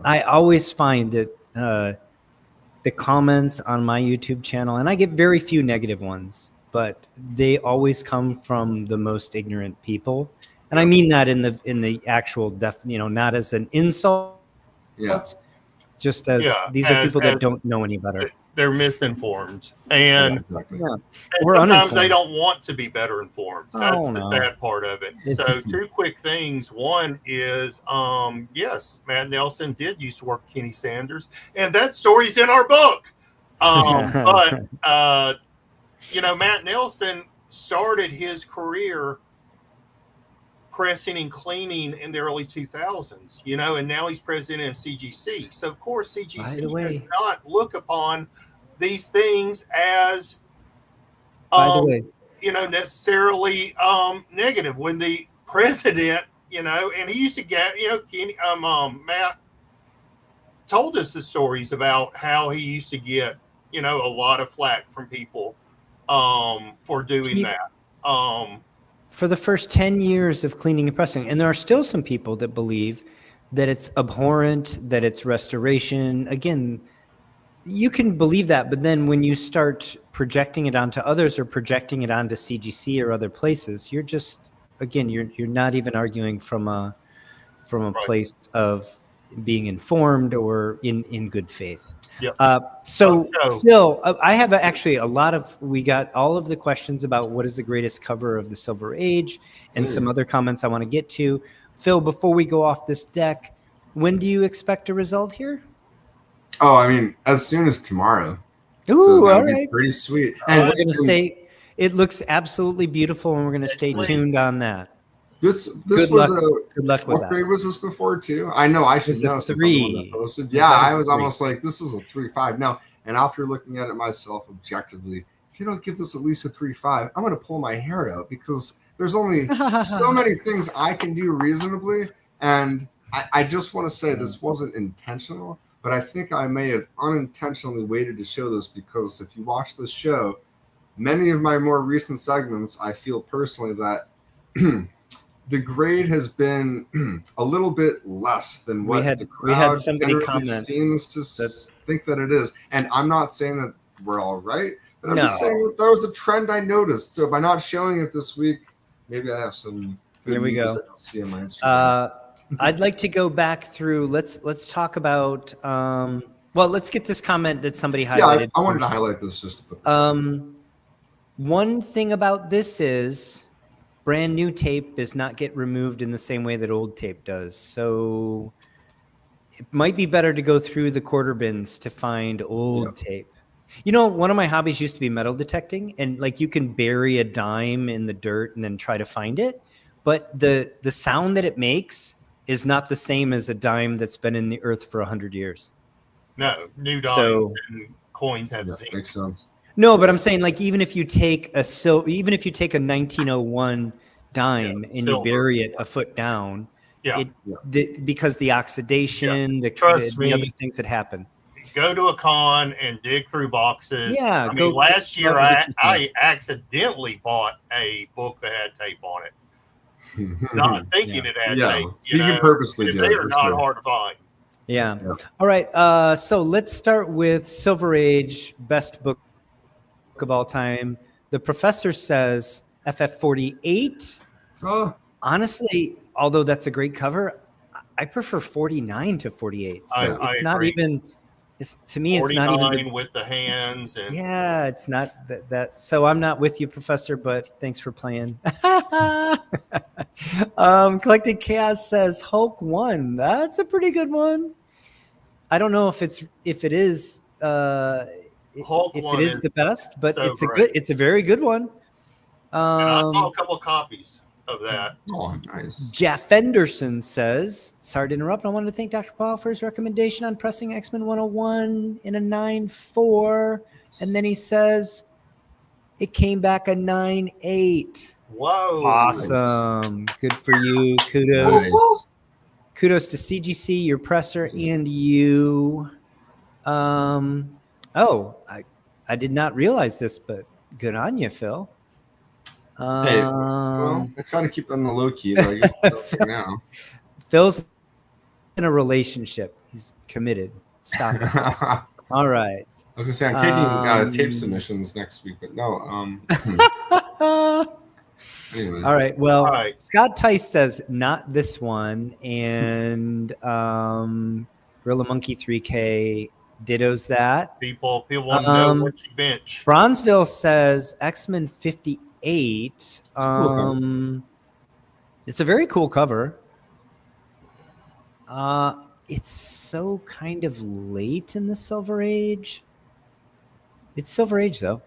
I always find that the comments on my YouTube channel, and I get very few negative ones, but they always come from the most ignorant people. And I mean that in the actual not as an insult, just as these are people that don't know any better. They're misinformed, and or sometimes they don't want to be better informed. That's the no. sad part of it. So two quick things. One is, yes, Matt Nelson did used to work with Kenny Sanders, and that story's in our book. But Matt Nelson started his career pressing and cleaning in the early 2000s, and now he's president of CGC. So, of course, CGC does not look upon these things as, necessarily negative. When the president, and he used to get, Matt told us the stories about how he used to get, a lot of flack from people for doing that. For the first 10 years of cleaning and pressing. And there are still some people that believe that it's abhorrent, that it's restoration. Again, you can believe that, but then when you start projecting it onto others or projecting it onto CGC or other places, you're just, again, you're not even arguing from a place of being informed or in good faith. Yep. So Phil, I have actually we got all of the questions about what is the greatest cover of the Silver Age and some other comments I want to get to. Phil, before we go off this deck, when do you expect a result here? Oh, I mean, as soon as tomorrow. Ooh, all right. Pretty sweet. And we're going to it looks absolutely beautiful, and we're going to stay tuned on that. Good luck with what that. grade was this before too? I know I should know. 3. Yeah, I was almost like, this is a 3.5 now. And after looking at it myself objectively, if you don't give this at least a 3.5, I'm going to pull my hair out because there's only so many things I can do reasonably. And I just want to say this wasn't intentional, but I think I may have unintentionally waited to show this because if you watch this show, many of my more recent segments, I feel personally that the grade has been a little bit less than what the crowd we had somebody comment seems to think that it is. And I'm not saying that we're all right, but I'm just saying that was a trend I noticed. So by not showing it this week, maybe I have some good Here we news go. I don't see on my Instagram. I'd like to go back through. Let's talk about. Let's get this comment that somebody highlighted. Yeah, I wanted to highlight this just to put this one thing about this is brand new tape does not get removed in the same way that old tape does. So it might be better to go through the quarter bins to find old tape. One of my hobbies used to be metal detecting, and like you can bury a dime in the dirt and then try to find it. But the sound that it makes is not the same as a dime that's been in the earth for 100 years. No, new dimes and coins have zinc. Makes sense. No, but I'm saying like even if you take a 1901 dime and you bury it a foot down, because the oxidation, the other things that happen. Go to a con and dig through boxes. Yeah. Last year I accidentally bought a book that had tape on it. Not thinking it had tape. You can purposely do it. They are not hard to find. Yeah. All right. So let's start with Silver Age, best book of all time. The professor says FF48. Honestly, although that's a great cover, I prefer 49 to 48. So it's not even. To me, it's not even with the hands. And it's not that. So I'm not with you, Professor, but thanks for playing. Collected Chaos says Hulk 1. That's a pretty good one. I don't know if it is Hulk if one it is the best, but so it's a great. it's a very good one. And I saw a couple of copies of that. Oh, nice. Jeff Fenderson says, sorry to interrupt. I wanted to thank Dr. Paul for his recommendation on pressing X-Men 101 in a 9.4. And then he says, it came back a 9.8. Whoa! Awesome. Good for you. Kudos. Nice. Kudos to CGC, your presser, and you. I did not realize this, but good on you, Phil. Hey, well, I try to keep them the low key, but I guess it's okay now. Phil's in a relationship. He's committed. Stop it. I All right. was gonna say I'm taking tape submissions next week, but no. Anyway. All right. Well, All right. Scott Tice says not this one, and Gorilla Monkey 3K dittos that. People want to know what you bench. Bronzeville says X-Men 58. It's a cool It's a very cool cover. It's so kind of late in the Silver Age. It's Silver Age though.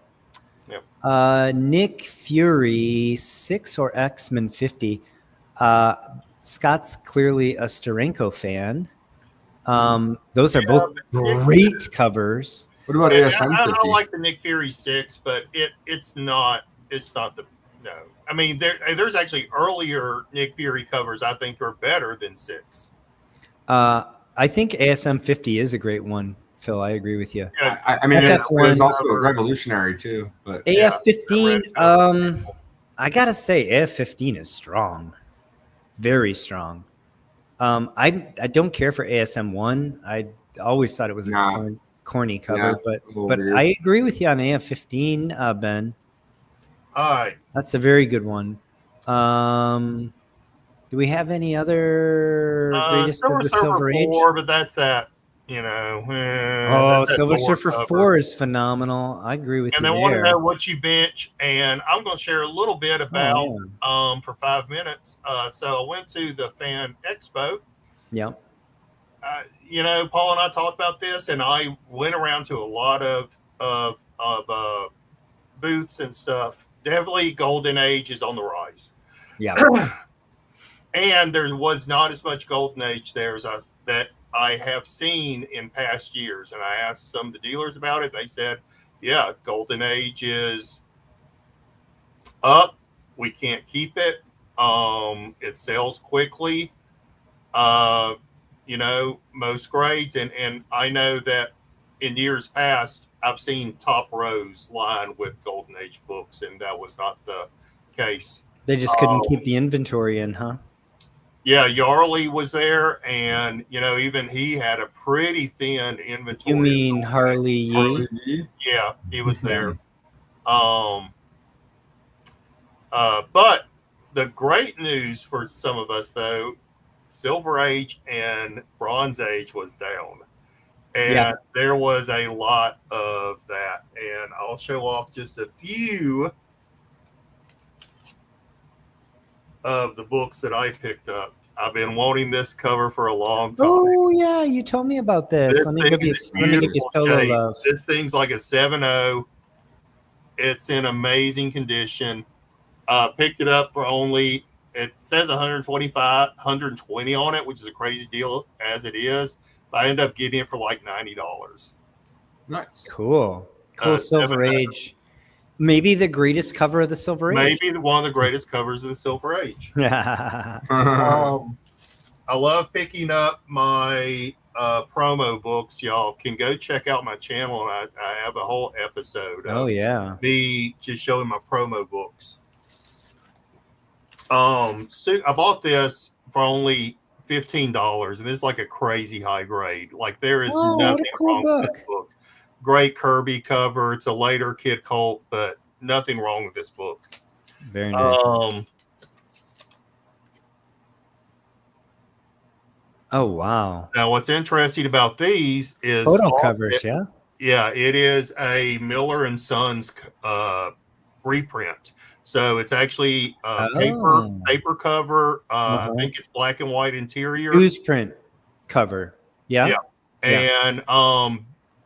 Yep. Nick Fury 6 or X-Men 50. Scott's clearly a Steranko fan. Those are both great covers. What about And ASM I 50? like the Nick Fury 6, but it's not the no. I mean, there's actually earlier Nick Fury covers I think are better than 6. I think ASM 50 is a great one, Phil. I agree with you. I mean, That's it's one. also revolutionary too. But AF 15, Yeah. I gotta say, AF 15 is strong, very strong. I don't care for ASM 1. I always thought it was a corny cover, but weird. I agree with you on AF 15, Ben. All right. That's a very good one. Do we have any other greatest of the Silver Age? 4, but that's that. Oh, Silver Surfer 4 is phenomenal. I agree with and you I want to there. know what you bench, and I'm going to share a little bit about for 5 minutes. So I went to the Fan Expo. Yeah. Paul and I talked about this, and I went around to a lot of booths and stuff. Definitely Golden Age is on the rise. Yeah. And there was not as much Golden Age there as that I have seen in past years. And I asked some of the dealers about it. They said, yeah, Golden Age is up. We can't keep it. It sells quickly. Most grades. And I know that in years past, I've seen top rows lined with Golden Age books, and that was not the case. They just couldn't keep the inventory in, huh? Yeah, Yarley was there, and even he had a pretty thin inventory. You mean Harley Yee? Yeah, he was there. But the great news for some of us, though, Silver Age and Bronze Age was down. And there was a lot of that. And I'll show off just a few of the books that I picked up. I've been wanting this cover for a long time. Oh, yeah. You told me about this. Let me give you solo love. This thing's like a 7.0. It's in amazing condition. Picked it up for only, it says 120 on it, which is a crazy deal as it is. But I ended up getting it for like $90. Nice. Cool. Silver Age. Maybe the greatest cover of the Silver Age. Maybe one of the greatest covers of the Silver Age. I love picking up my promo books. Y'all can go check out my channel, and I have a whole episode of me just showing my promo books. So I bought this for only $15, and it's like a crazy high grade. Like there is nothing wrong with this book. Great Kirby cover. It's a later Kid Colt, but nothing wrong with this book. Very nice. Oh wow! Now, what's interesting about these is photo covers. Yeah, it is a Miller and Sons reprint. So it's actually paper cover. I think it's black and white interior. Newsprint cover. Yeah. And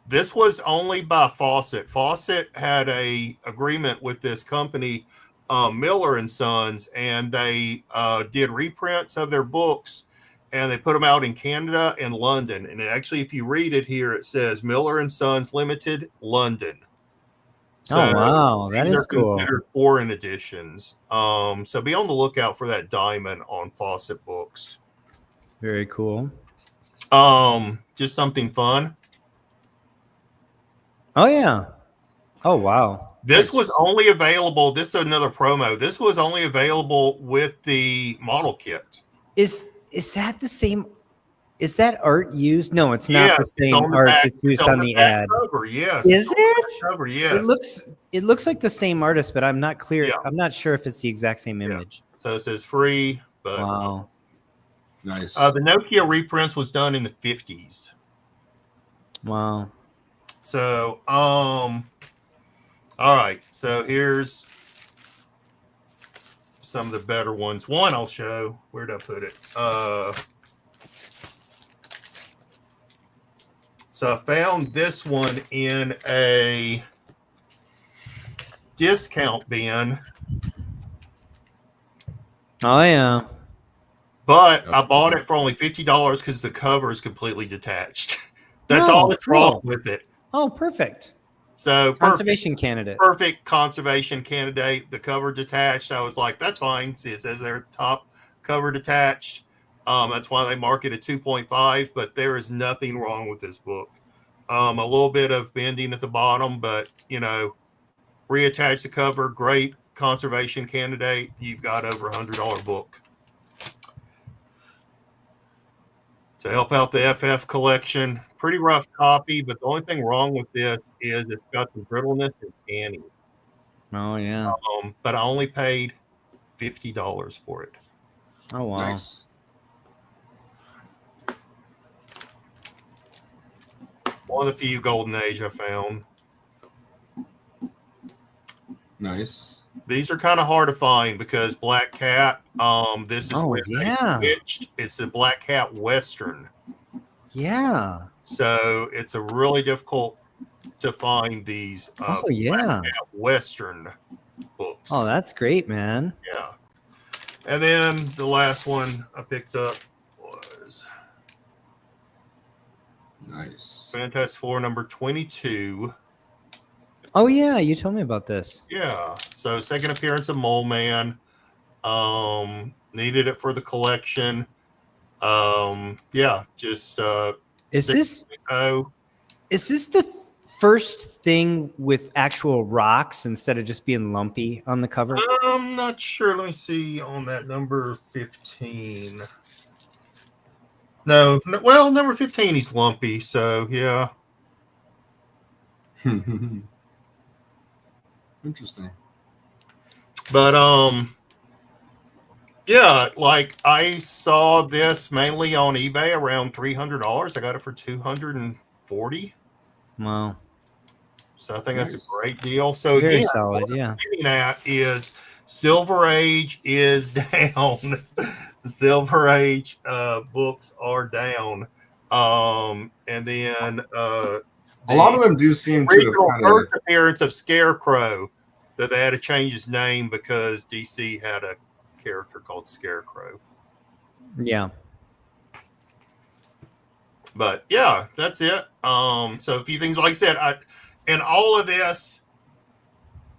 This was only by Fawcett. Fawcett had a agreement with this company, Miller and Sons, and they did reprints of their books, and they put them out in Canada and London. And actually, if you read it here, it says Miller and Sons Limited, London. So Oh wow, that these is are cool. considered foreign editions. So be on the lookout for that diamond on Fawcett books. Very cool. Just something fun. Oh yeah. Oh wow. This Nice. was only available. This is another promo. This was only available with the model kit. Is that the same? Is that art used? No, it's not Yes, the it's same on the art back- that's used it's on the back ad. Cover, yes. Is It's on the back it? Cover, yes. It looks like the same artist, but I'm not clear. Yeah. I'm not sure if it's the exact same Yeah. image. So it says free, but Wow. Nice. the Nokia reprints was done in the 50s. Wow. So, all right. So here's some of the better ones. One I'll show. Where'd I put it? So I found this one in a discount bin, Oh yeah. but I bought it for only $50 because the cover is completely detached. That's Oh, all that's wrong cool. with it. Oh, perfect. So Conservation candidate. perfect conservation candidate. The cover detached. I was like, that's fine. See, it says there at the top, cover detached. That's why they mark it at 2.5, but there is nothing wrong with this book. A little bit of bending at the bottom, but reattach the cover. Great conservation candidate. You've got over $100 book. To help out the FF collection, pretty rough copy, but the only thing wrong with this is it's got some brittleness and tanning. Oh yeah. But I only paid $50 for it. Oh wow. Nice. One of the few Golden Age I found. Nice. These are kind of hard to find because Black Cat. This is Oh, when they yeah. switched. It's a Black Cat Western, Yeah. so it's a really difficult to find these. Oh yeah. Black Cat Western books. Oh, that's great, man. Yeah. And then the last one I picked up was Nice. Fantastic Four number 22. Oh yeah, you told me about this. Yeah. So second appearance of Mole Man. Needed it for the collection. Yeah, just Is this oh the first thing with actual rocks instead of just being lumpy on the cover? I'm not sure. Let me see on that number 15. No, well, number 15 he's lumpy, so yeah. Interesting. But yeah, like I saw this mainly on eBay around $300. I got it for $240. Wow. So I think that's Nice. a great deal. So Very again, solid, what I'm yeah. getting at is Silver Age is down. The Silver Age books are down. And then A lot of them do seem to original have kind first appearance of Scarecrow that they had to change his name because DC had a character called Scarecrow. Yeah. But yeah, that's it. So a few things, like I said, and all of this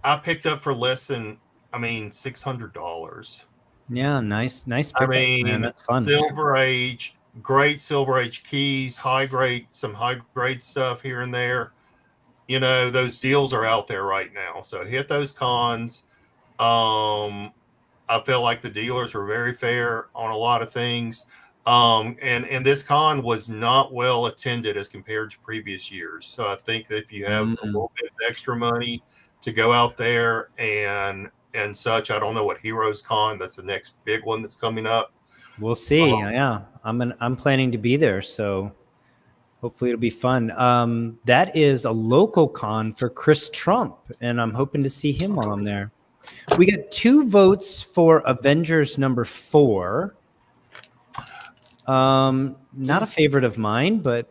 I picked up for less than, $600. Yeah, nice I pickup, man. mean, That's fun. Silver Age, great Silver Age keys, some high grade stuff here and there. Those deals are out there right now. So hit those cons. I feel like the dealers were very fair on a lot of things. And this con was not well attended as compared to previous years. So I think that if you have a little bit of extra money to go out there and such, I don't know what Heroes Con, that's the next big one that's coming up. We'll see. Yeah. I'm planning to be there, so hopefully it'll be fun. That is a local con for Chris Trump, and I'm hoping to see him while I'm there. We got 2 votes for Avengers number 4. Not a favorite of mine, but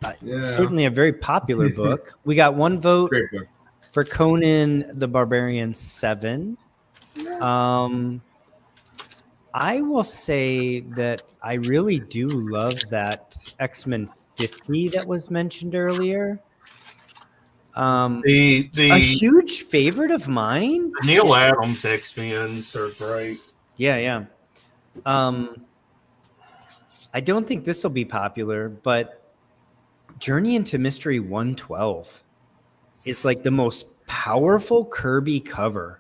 certainly a very popular book. We got one vote Great book. for Conan the Barbarian 7. I will say that I really do love that X-Men 50 that was mentioned earlier. A The huge favorite of mine. Neil Adams X-Men's are great. Yeah. I don't think this will be popular, but Journey into Mystery 112 is like the most powerful Kirby cover.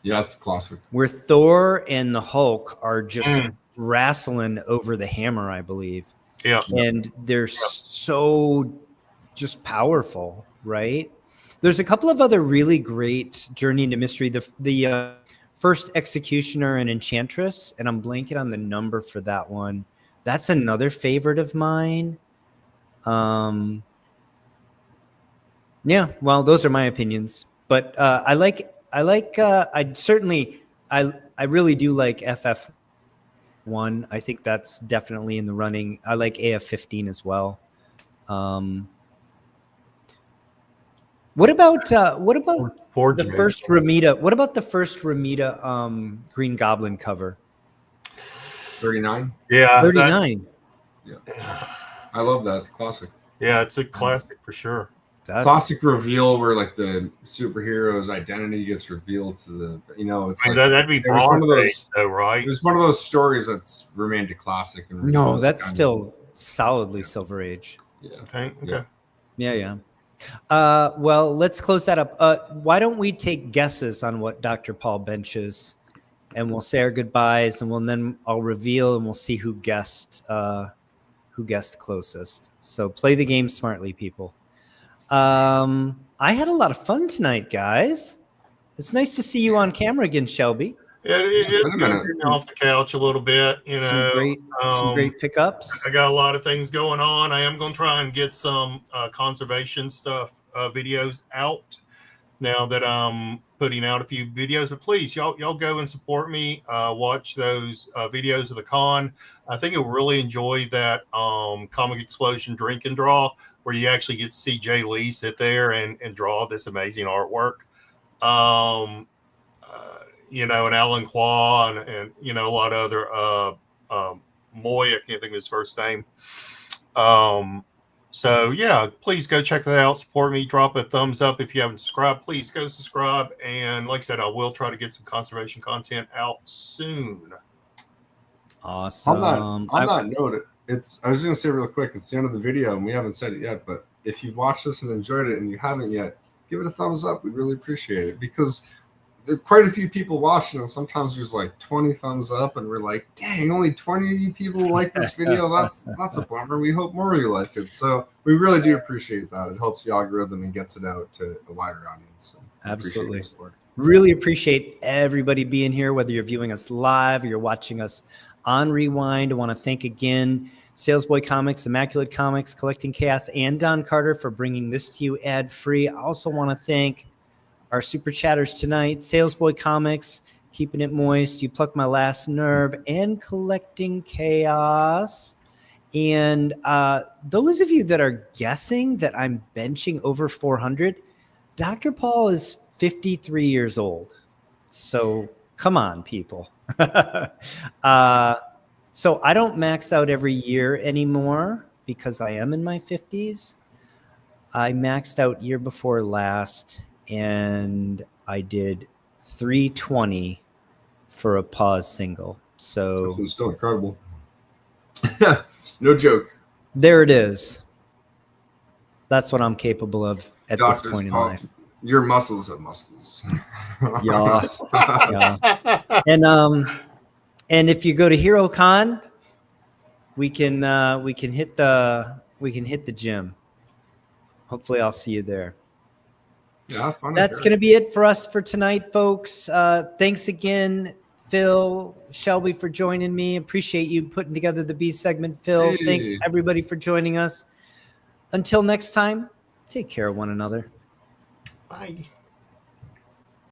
Yeah, it's classic. Where Thor and the Hulk are just wrestling over the hammer, I believe. Yeah. And they're so just powerful, right? There's a couple of other really great Journey into Mystery. The first Executioner and Enchantress, and I'm blanking on the number for that one. That's another favorite of mine. Yeah, well, those are my opinions. But I really do like FF1. I think that's definitely in the running. I like AF15 as well. What about the first Ramita? What about the first Ramita Green Goblin cover? 39. Yeah, 39. I love that. It's classic. Yeah, it's a classic for sure. Classic reveal where like the superhero's identity gets revealed to the, it's I mean, like that'd be it was one of those, though, right? it was one of those stories that's remained a classic. And No, that's still solidly Silver Age. Yeah. Okay. Yeah. Well, let's close that up. Why don't we take guesses on what Dr. Paul benches, and we'll say our goodbyes, and then I'll reveal, and we'll see who guessed closest. So play the game smartly, people. I had a lot of fun tonight, guys. It's nice to see you on camera again, Shelby. It's good off the couch a little bit, Some great pickups. I got a lot of things going on. I am going to try and get some conservation stuff, videos out now that I'm putting out a few videos. But please, y'all go and support me. Watch those videos of the con. I think you'll really enjoy that Comic Explosion drink and draw, where you actually get to see Jay Lee sit there and draw this amazing artwork. And Alan Qua and a lot of other Moy, I can't think of his first name. So yeah, please go check that out. Support me. Drop a thumbs up if you haven't subscribed. Please go subscribe. And like I said, I will try to get some conservation content out soon. Awesome. On that note, I was going to say real quick, it's the end of the video and we haven't said it yet, but if you've watched this and enjoyed it and you haven't yet, give it a thumbs up. We really appreciate it because there are quite a few people watching, and sometimes there's like 20 thumbs up, and we're like, dang, only 20 people like this video. That's a bummer. We hope more of you like it. So we really do appreciate that. It helps the algorithm and gets it out to a wider audience. Absolutely. Really appreciate everybody being here, whether you're viewing us live or you're watching us on Rewind. I want to thank again Salesboy Comics, Immaculate Comics, Collecting Chaos, and Don Carter for bringing this to you ad-free. I also want to thank our super chatters tonight, Salesboy Comics, Keeping It Moist, You Pluck My Last Nerve, and Collecting Chaos. And those of you that are guessing that I'm benching over 400, Dr. Paul is 53 years old. So come on, people. So I don't max out every year anymore because I am in my 50s. I maxed out year before last, and I did 320 for a pause single. So it's still incredible. No joke. There it is. That's what I'm capable of at this point in life. Your muscles have muscles. Yeah. And if you go to HeroCon, we can hit the gym. Hopefully I'll see you there. Yeah, that's going to be it for us for tonight, folks. Thanks again, Phil, Shelby, for joining me. Appreciate you putting together the B segment, Phil. Hey. Thanks, everybody, for joining us. Until next time, take care of one another. Bye.